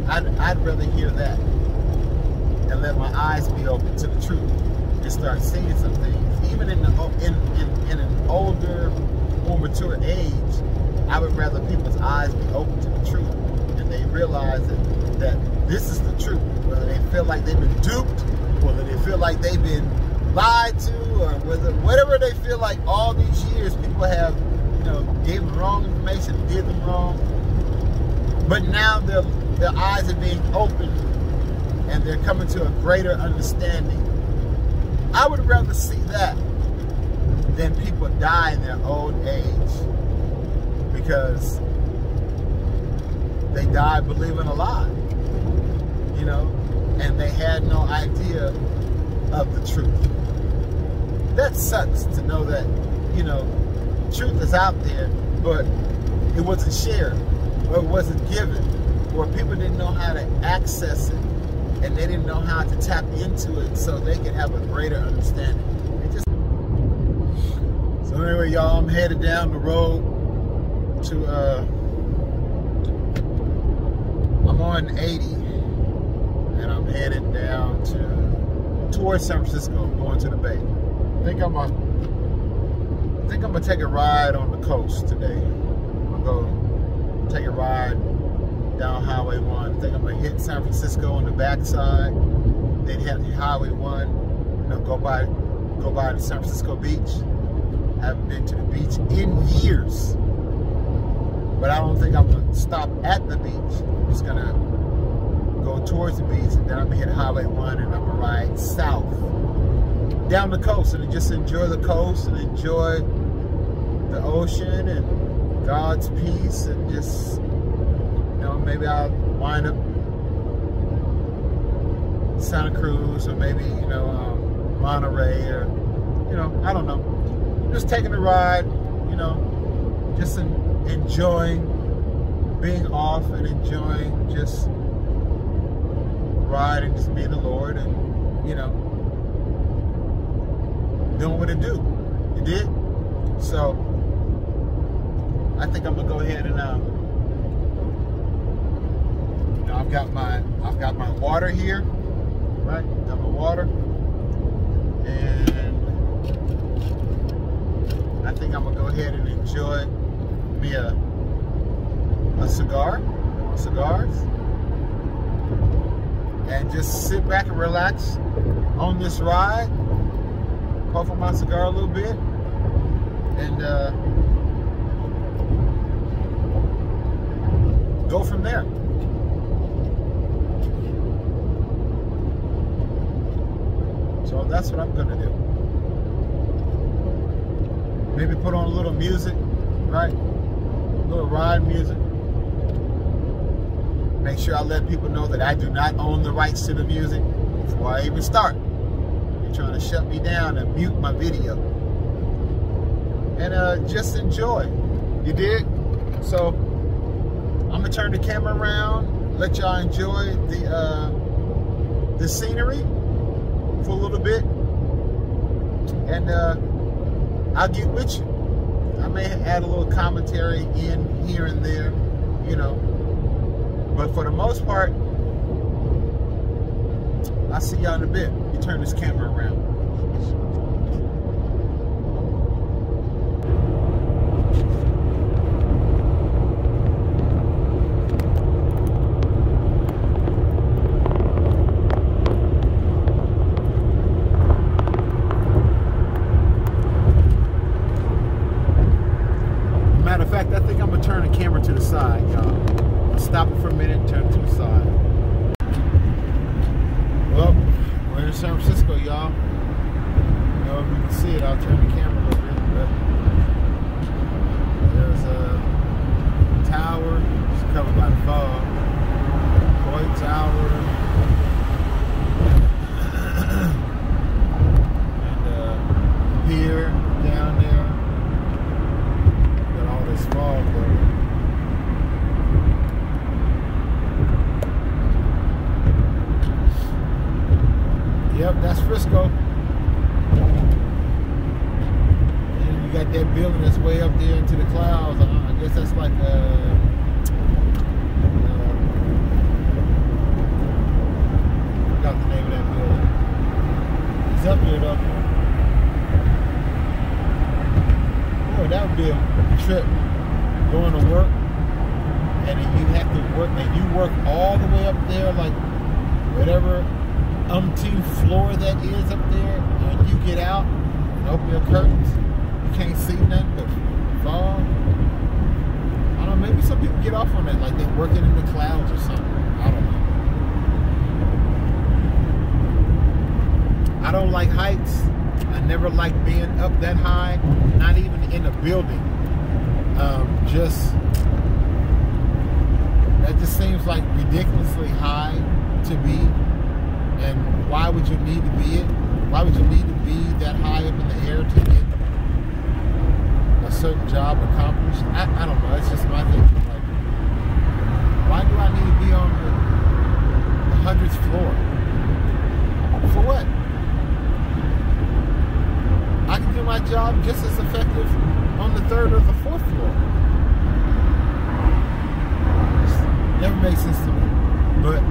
hear that and let my eyes be open to the truth and start seeing some things. Even in an older, more mature age, I would rather people's eyes be open to the truth and they realize that this is the truth. Whether they feel like they've been duped, whether they feel like they've been lied to, or whatever they feel like all these years people have, you know, gave them wrong information, did them wrong. But now their eyes are being opened and they're coming to a greater understanding. I would rather see that than people die in their old age because they died believing a lie, you know, and they had no idea of the truth. That sucks to know that, you know, truth is out there, but it wasn't shared, or it wasn't given, or people didn't know how to access it, and they didn't know how to tap into it so they could have a greater understanding. So anyway, y'all, I'm headed down the road to, I'm on 80, and I'm headed down towards San Francisco, going to the Bay. I think I'm gonna take a ride on the coast today. I'm gonna go take a ride down Highway 1. I think I'm gonna hit San Francisco on the backside, then hit Highway 1, you know, go by the San Francisco beach. I haven't been to the beach in years, but I don't think I'm gonna stop at the beach. I'm just gonna go towards the beach, and then I'm gonna hit Highway 1, and I'm gonna ride south down the coast and just enjoy the coast and enjoy the ocean and God's peace, and just, you know, maybe I'll wind up Santa Cruz, or maybe, you know, Monterey, or, you know, I don't know. Just taking a ride, you know, just enjoying being off and enjoying just riding, just being the Lord, and, you know, doing what it do. You did? So I think I'm gonna go ahead and you know, I've got my water here, right? Got my water, and I think I'm gonna go ahead and enjoy me a cigar, cigars. and just sit back and relax on this ride, puff on my cigar a little bit, and go from there. So that's what I'm gonna do. Maybe put on a little music, right? A little ride music. Make sure I let people know that I do not own the rights to the music before I even start. They're trying to shut me down and mute my video. And just enjoy. You dig? So I'm gonna turn the camera around, let y'all enjoy the scenery for a little bit, and I'll get with you. I may add a little commentary in here and there, you know, but for the most part, I'll see y'all in a bit. You turn this camera around. Matter of fact, I think I'm gonna turn the camera to the side, y'all. Stop it for a minute and turn it to the side. Well, we're in San Francisco, y'all. You know, if you can see it, I'll turn the camera a little bit. But there's a tower. It's covered by the fog. White Tower. And pier down there. Got all this fog there. Yep, that's Frisco. And you got that building that's way up there into the clouds. I guess that's like I forgot the name of that building. It's up there though. Boy, that would be a trip going to work. And then you have to work, and you work all the way up there, like whatever umpteenth floor that is up there, and you get out and open your curtains, you can't see nothing but fog. I don't know, maybe some people get off on that, like they're working in the clouds or something. I don't know. I don't like heights. I never like being up that high, not even in a building. That just seems like ridiculously high to be. And why would you need to be it? Why would you need to be that high up in the air to get a certain job accomplished? I don't know. It's just my thinking. Like, why do I need to be on the 100th floor? For what? I can do my job just as effective on the 3rd or the 4th floor. It never makes sense to me. But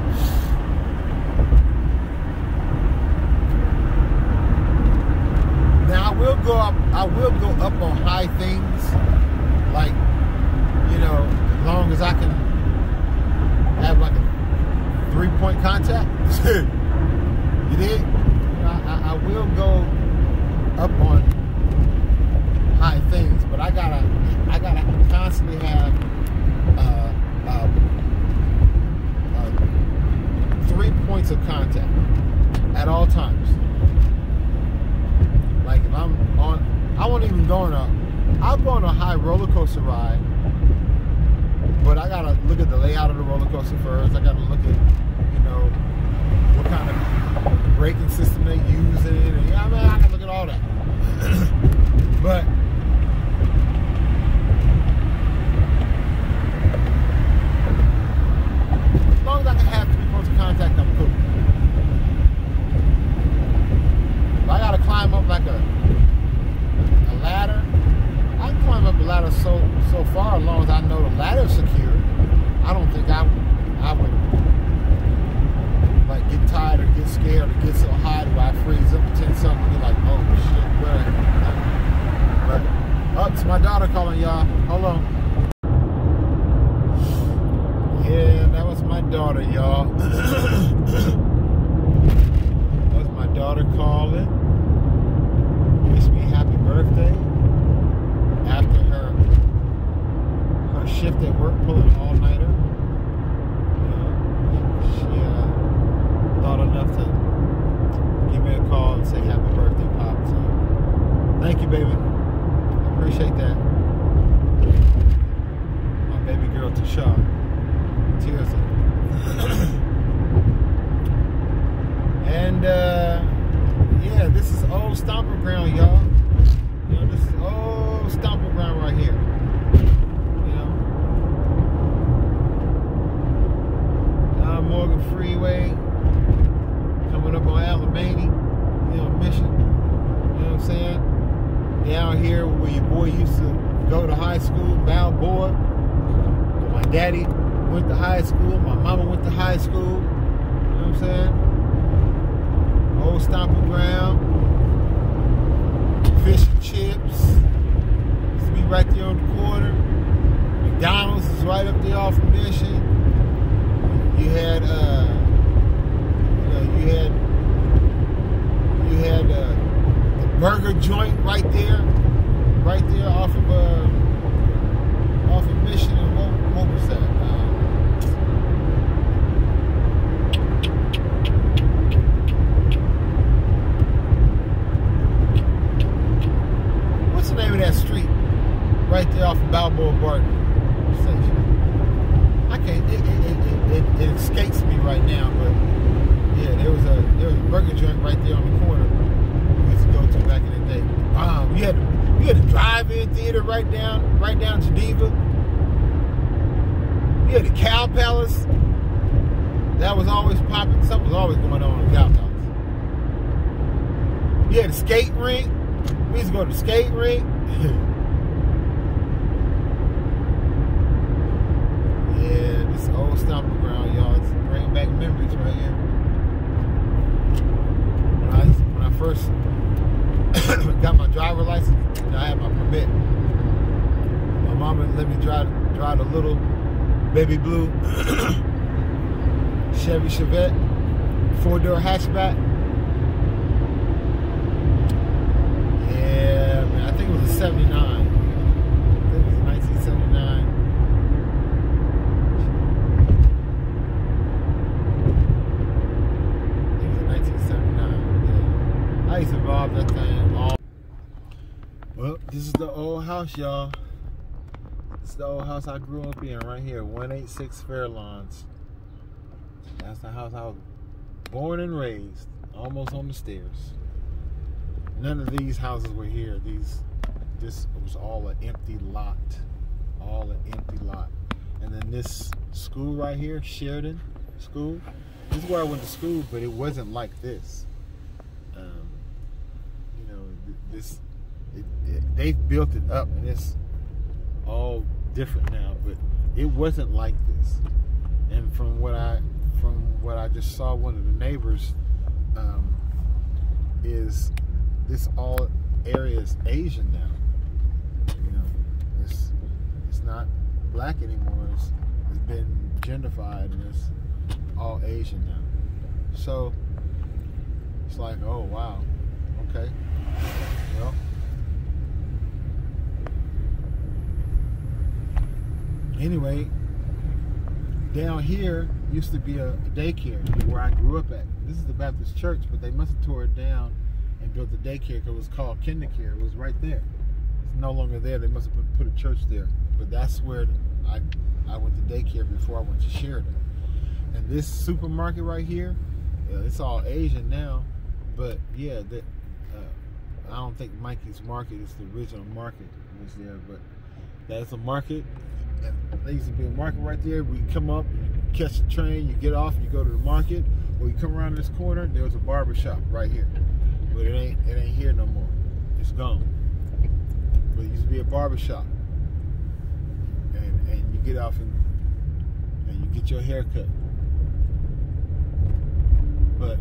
now I will go up on high things, like, you know, as long as I can have like a 3-point contact. You did? I will go up on high things, but I gotta constantly have 3 points of contact at all times. Like if I'm on, I won't even go on I'll go on a high roller coaster ride, but I gotta look at the layout of the roller coaster first. I gotta look at, you know, what kind of braking system they use in it, and I mean, I gotta look at all that. But as long as I can have 3 points of contact, I'm cool. If I gotta climb up like a ladder, I can climb up a ladder so far as long as I know the ladder's secure. I don't think I would like get tired or get scared or get so high that I freeze And yeah, this is old stomping ground, y'all. You know, this is old stomping ground right here. You know, John Morgan Freeway, coming up on Alamany, you know, Mission. You know what I'm saying? Down here where your boy used to go to high school, Balboa. My daddy went to high school. My mama went to high school. You know what I'm saying? Old stomping ground. Fish and chips. Used to be right there on the corner. McDonald's is right up there off of Mission. You had, the burger joint right there off of Mission. And what was that? What's the name of that street? Right there off of Balboa Barton Station. I can't. It escapes me right now, but yeah, there was a burger joint right there on the corner we used to go to back in the day. You had the drive-in theater right down Geneva. You had the Cow Palace. That was always popping. Something was always going on in the Cow Palace. You had the skate rink. We used to go to the skate rink. Yeah, this old stomping ground, y'all. It's bringing back memories right here. When I first got my driver's license, I had my permit. My mama let me drive the little baby blue Chevy Chevette 4-door hatchback. Yeah, man, I think it was a 79. I think it was a 1979. I think it was a 1979. Yeah. I used to rob that thing all. Well, this is the old house, y'all. This is the old house I grew up in right here, 186 Fairlawns. That's the house I was born and raised, almost on the stairs. None of these houses were here. This was all an empty lot. All an empty lot. And then this school right here, Sheridan School, this is where I went to school, but it wasn't like this. You know, they've built it up, and it's all different now, but it wasn't like this. And from what I just saw, one of the neighbors, is this all area is Asian now. You know, it's not black anymore. It's been gentrified, and it's all Asian now. So it's like, oh wow, okay, well. Anyway, down here used to be a daycare where I grew up at. This is the Baptist church, but they must have tore it down and built a daycare because it was called Kindercare. It was right there. It's no longer there. They must have put a church there. But that's where I went to daycare before I went to Sheridan. And this supermarket right here, it's all Asian now. But yeah, I don't think Mikey's Market is the original market was there. But that's a market. And there used to be a market right there. We come up, you catch the train, you get off, you go to the market, or you come around this corner, there was a barber shop right here. But it ain't here no more. It's gone. But it used to be a barber shop. And you get off and you get your hair cut. But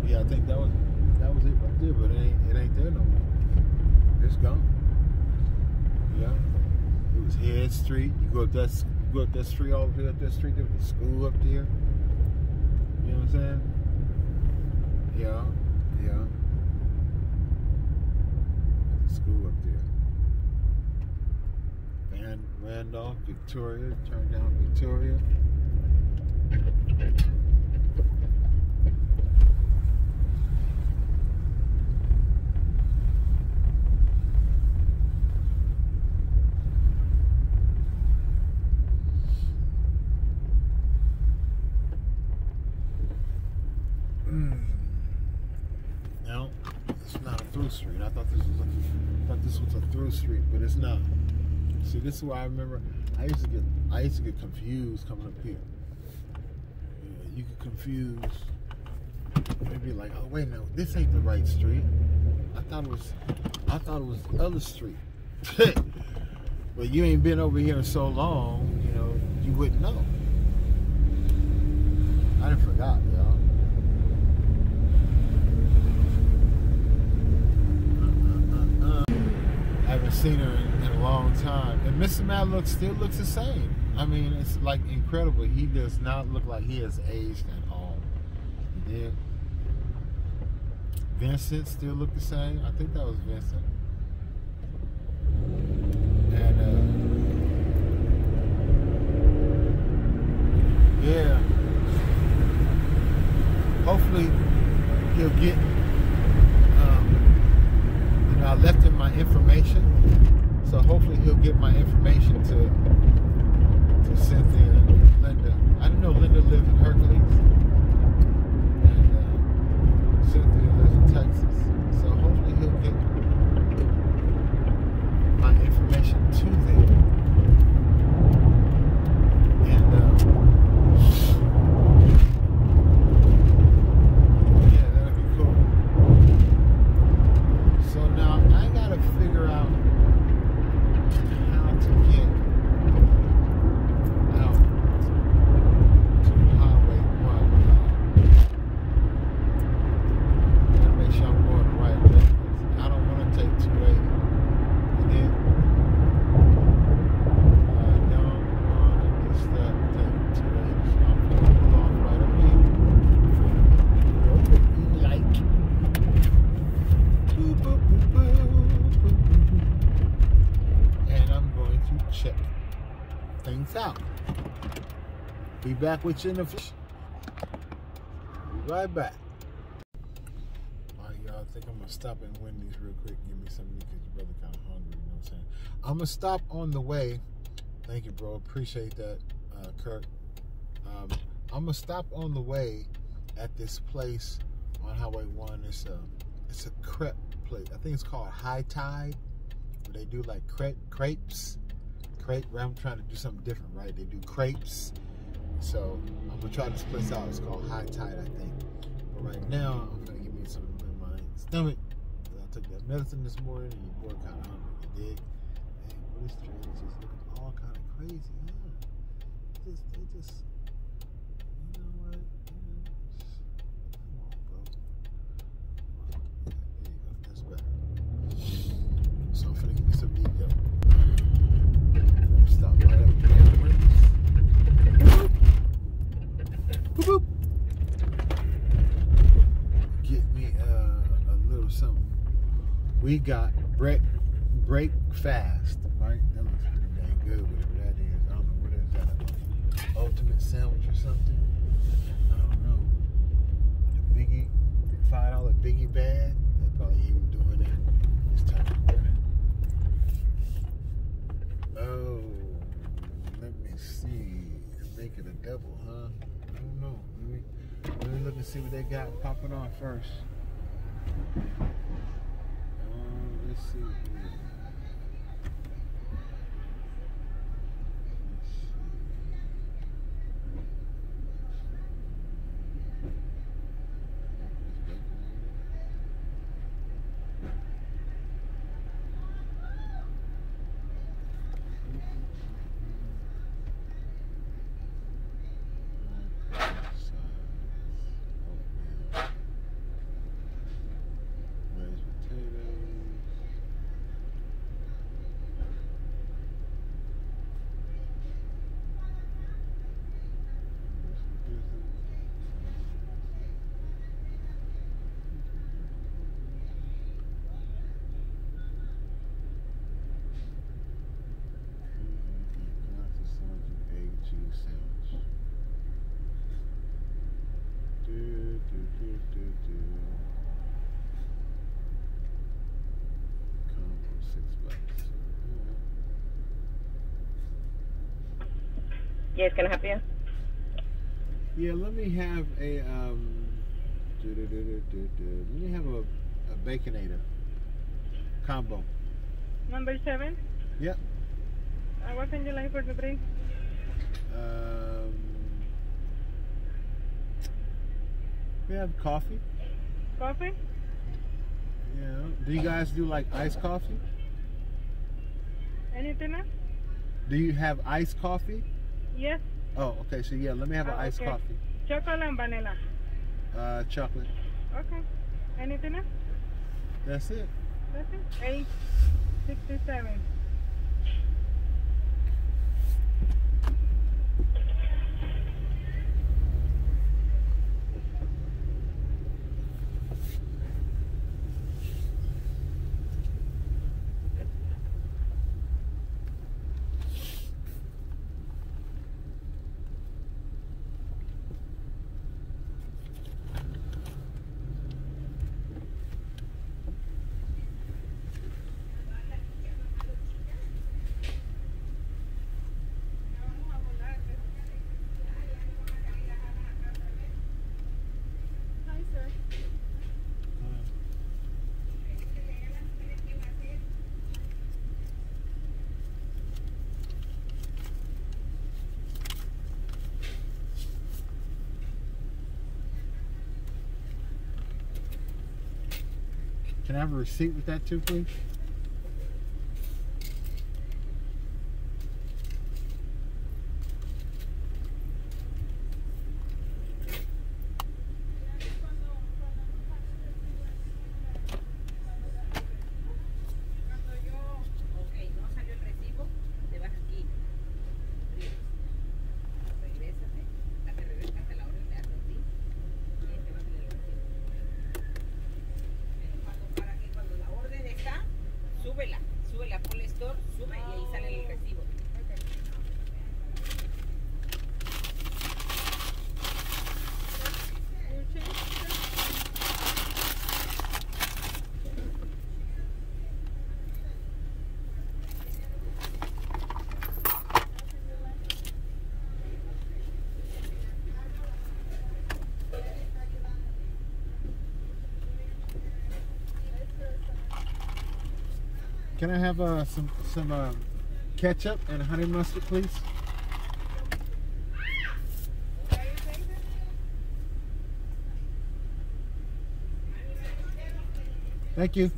yeah, I think that was it right there, but it ain't there no more. It's gone. Yeah. It was Head Street. You go up that street, all the way up that street. There was a school up there. You know what I'm saying? Yeah. There's a school up there. Randolph, Victoria. Turn down Victoria. No, it's not a through street. I thought this was a through street, but it's not. See, this is why I remember I used to get confused coming up here. Yeah, you get confused. Maybe like, oh wait, no, this ain't the right street. I thought it was the other street. But you ain't been over here so long, you know, you wouldn't know. I done forgot, y'all. I haven't seen her in a long time. And Mr. Matt still looks the same. I mean, it's like incredible. He does not look like he has aged at all. He did. Vincent still looked the same. I think that was Vincent. And yeah, hopefully he'll get. You know, I left him my information, so hopefully he'll get my information to Cynthia and Linda. I didn't know Linda lived in Hercules, and Cynthia lives in Texas. So hopefully he'll get my information to them. And yeah, that'll be cool. So now I gotta figure out how to get out to Highway 1. Gotta make sure I'm going the right way. I don't want to take 280. And then I don't want to be stuck taking 280. So I'm going to pull off right up here. Like. Boop, boop, boop, boop, boop, boop. And I'm going to check things out. Be back with you in a few. Be right back. Alright, y'all, I think I'm gonna stop at Wendy's real quick. Give me something because your brother kind of hungry. You know what I'm saying? I'm gonna stop on the way. Thank you, bro. Appreciate that, Kurt. I'm gonna stop on the way at this place on Highway 1. It's a crepe place. I think it's called High Tide. Where they do like crepes. I'm trying to do something different, right? They do crepes. So I'm gonna try this place out. It's called High Tide, I think. But right now, I'm gonna give me something in my stomach. I took that medicine this morning, and your boy kind of hungry. You dig? And what is trade is just looking all kind of crazy, huh? They just, you know what? Come on, bro. There you go. That's better. So I'm finna give me some ego. Stop right up there. Boop, boop. Get me a little something. We got break fast, right? That looks pretty dang good, whatever that is. I don't know what is that. Ultimate sandwich or something? I don't know. The Biggie, $5 Biggie bag. They're probably even doing that this time of morning. Oh, let me see. Make it a double, huh? I don't know. Let me look and see what they got popping off first. Let's see here. Yes, can I help you? Yeah, let me have a Let me have a Baconator combo. Number 7? Yep. What can you like for the drink? We have coffee. Coffee? Yeah. Do you guys do like iced coffee? Anything else? Do you have iced coffee? Yes. Oh, okay. So yeah, let me have an iced Okay. coffee. Chocolate and vanilla. Chocolate. Okay. Anything else? That's it. That's it. 867. Hi, sir. Can I have a receipt with that too, please? Súbela, ponle store, sube y ahí sale el recibo. Can I have some ketchup and honey mustard, please? Thank you.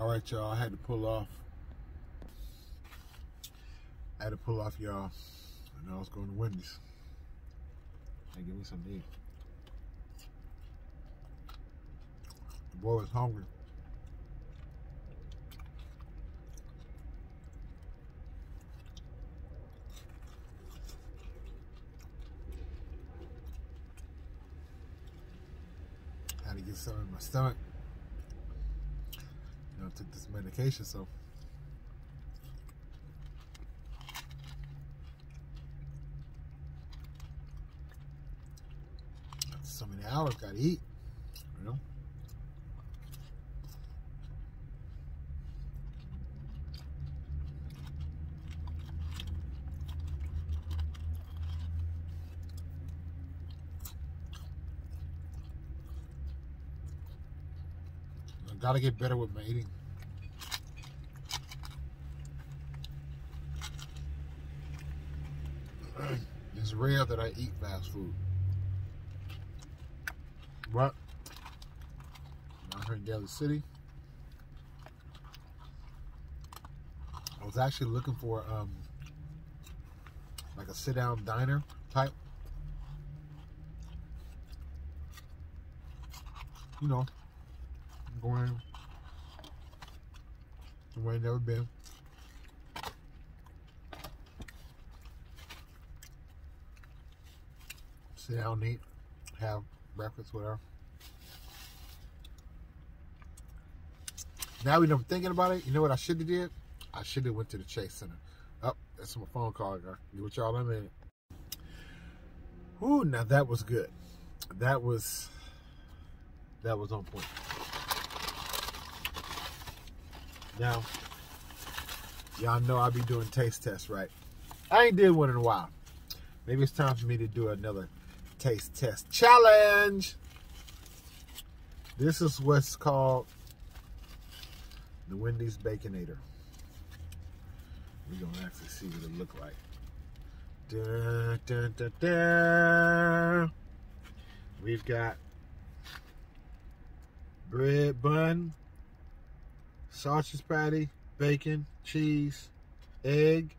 All right, y'all. I had to pull off. Y'all. And I was going to Wendy's. Hey, give me something to eat. The boy was hungry. Had to get something in my stomach. I took this medication, so after so many hours, gotta eat, you know. I gotta get better with my eating. It's rare that I eat fast food. But I'm here in Daly City. I was actually looking for like a sit-down diner type. You know, going somewhere I've never been. Sit down and eat. have breakfast, whatever. Now we know I'm thinking about it. You know what I should have did? I should have went to the Chase Center. Oh, that's my phone call. I'll get with y'all in a minute. Ooh, now that was good. That was on point. Now, y'all know I'll be doing taste tests, right? I ain't did one in a while. Maybe it's time for me to do another taste test challenge. This is what's called the Wendy's Baconator. We're gonna actually see what it look like. Dun, dun, dun, dun. We've got bread bun, sausage patty, bacon, cheese, egg,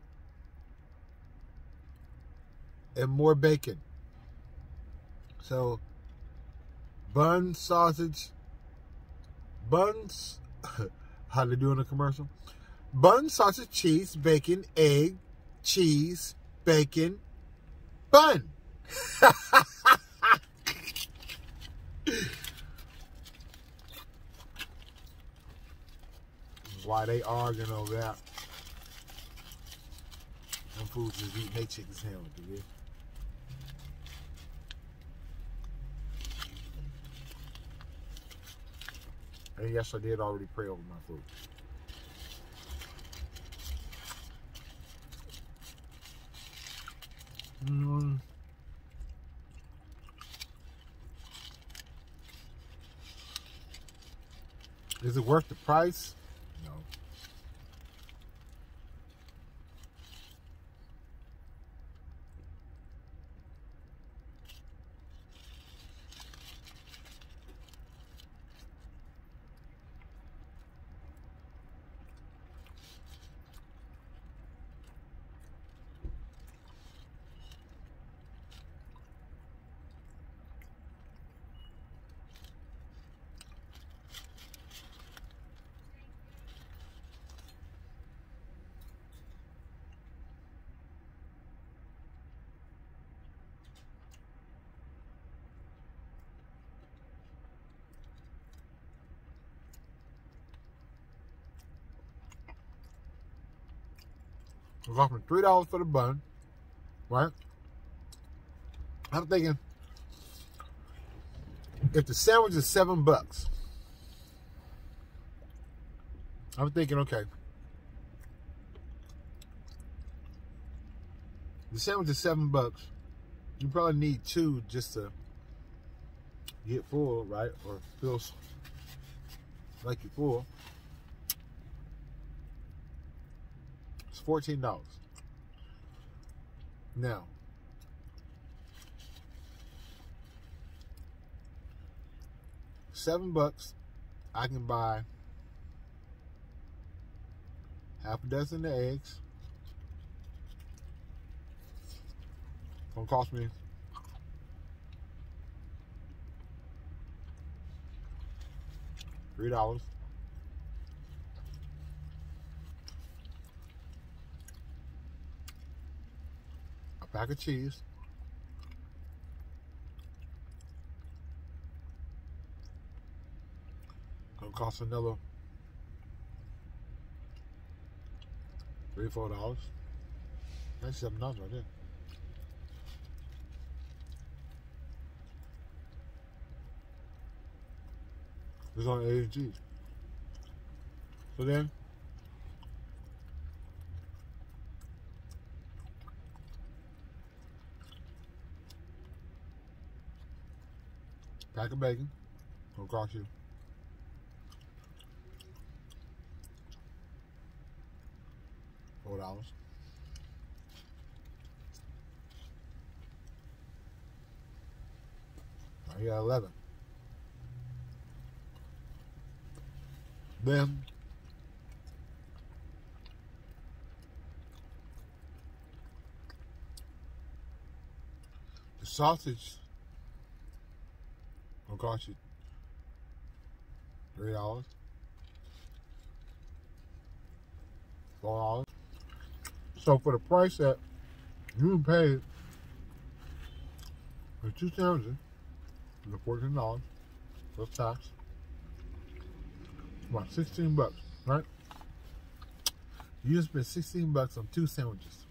and more bacon. So bun, sausage, buns, how they do in a commercial? Bun, sausage, cheese, bacon, egg, cheese, bacon, bun. Why they arguing over that? Them fools just eating their chicken sandwich, you get? And yes, I did already pray over my food. Is it worth the price? No. It was offering $3 for the bun, right? I'm thinking, if the sandwich is $7, I'm thinking, okay, the sandwich is $7. You probably need 2 just to get full, right? Or feels like you're full. It's $14. Now, $7, I can buy half a dozen of eggs. Gonna cost me $3. A pack of cheese. Gonna cost another $3 or $4. That's $7 right there. It's on egg and cheese. So then, pack of bacon, gonna cost you $4. Now you got 11. Then the sausage will cost you $3, $4. So for the price that you paid for 2 sandwiches, The $14 plus tax. About 16 bucks, right? You just spent 16 bucks on 2 sandwiches.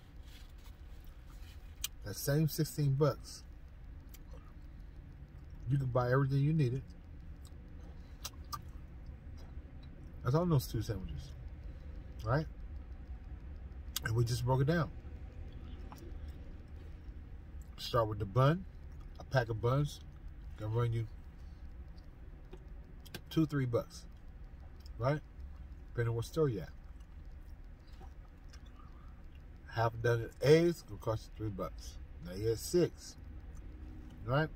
That same 16 bucks, you can buy everything you needed. That's on those 2 sandwiches, right? And we just broke it down. Start with the bun. A pack of buns can run you $2-3 bucks, right? Depending on what store you're at. Half a dozen eggs will cost you $3 bucks. Now you're at 6, right?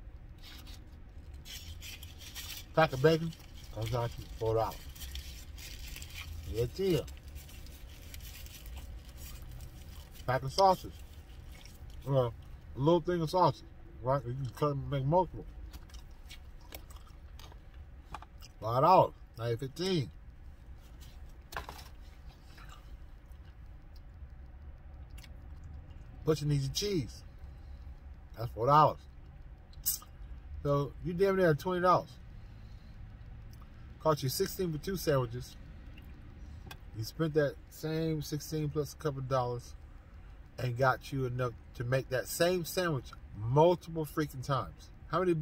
Pack of bacon comes out to $4. You're at 10. Pack of sausage. Well, a little thing of sausage, right? You can cut and make multiple. $5. Now you're 15. Butcher needs your cheese. That's $4. So you damn near $20. Cost you 16 for 2 sandwiches. You spent that same 16 plus a couple of dollars and got you enough to make that same sandwich multiple freaking times. How many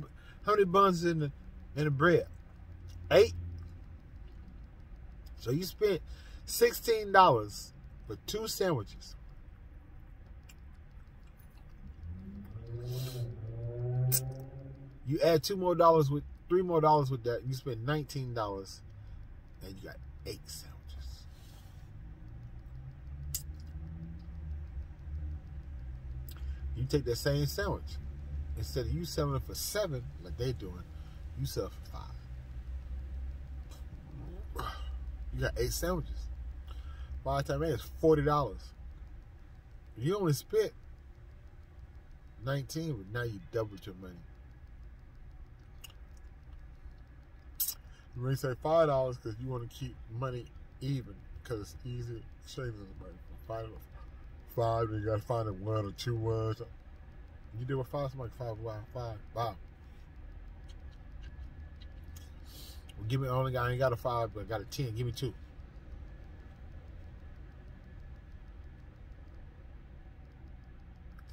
buns in the bread? 8. So you spent $16 for 2 sandwiches. You add $3 more dollars with that, you spend $19 and you got 8 sandwiches. You take that same sandwich, instead of you selling it for 7 like they're doing, you sell it for 5. You got 8 sandwiches. By the time it's $40. You only spent 19, but now you doubled your money. You may say $5 because you want to keep money even because it's easy to save the money. Five, then you got to find a 1 or 2 ones. You did with 5, something like 5. Wow, 5. Wow. Well, give me I ain't got a 5, but I got a 10. Give me 2.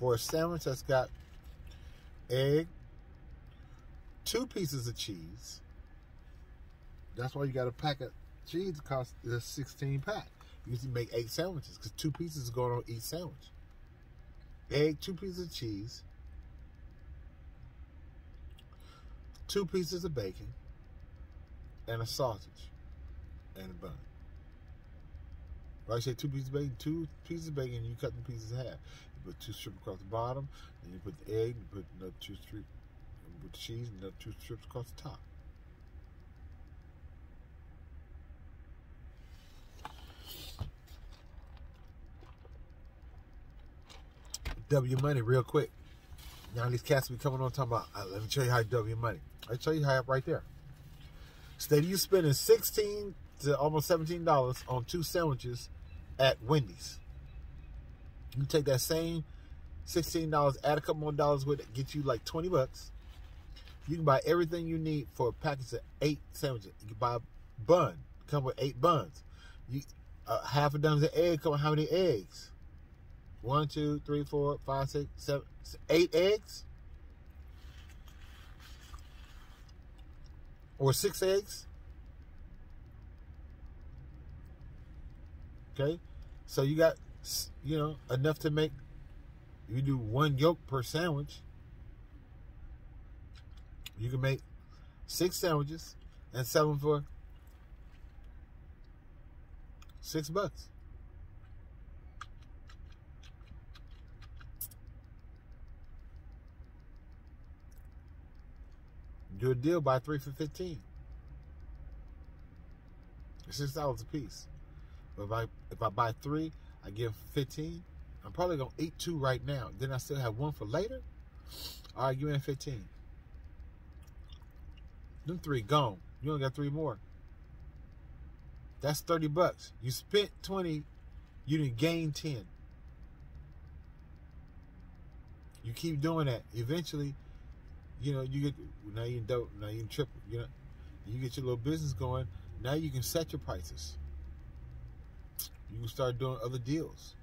For a sandwich that's got egg, 2 pieces of cheese. That's why you got a pack of cheese. It costs a 16 pack. You usually make 8 sandwiches because 2 pieces is going on each sandwich. Egg, 2 pieces of cheese, 2 pieces of bacon, and a sausage, and a bun. Right? I say 2 pieces of bacon, 2 pieces of bacon, you cut the pieces in half. You put 2 strips across the bottom, then you put the egg, you put another 2 strips with the cheese, and another 2 strips across the top. Double your money real quick. Now these cats be coming on talking about, let me show you how you double your money. I'll show you how right there. Instead of you spending $16 to almost $17 on 2 sandwiches at Wendy's, you take that same $16, add a couple more dollars with it, get you like 20 bucks. You can buy everything you need for a package of 8 sandwiches. You can buy a bun, come with 8 buns. Half a dozen of eggs, come with how many eggs? 1, 2, 3, 4, 5, 6, 7, 8 eggs? Or 6 eggs? Okay? So you got, enough to make, you do 1 yolk per sandwich. You can make 6 sandwiches and sell them for $6. Do a deal, buy 3 for $15. It's $6 a piece. But if I buy 3, I give $15. I'm probably gonna eat 2 right now. Then I still have 1 for later. All right, give me 15. Them 3 gone. You only got 3 more. That's $30. You spent 20. You didn't gain 10. You keep doing that. Eventually, you know, you get now you don't now you can triple. You know, you get your little business going. Now you can set your prices. You can start doing other deals.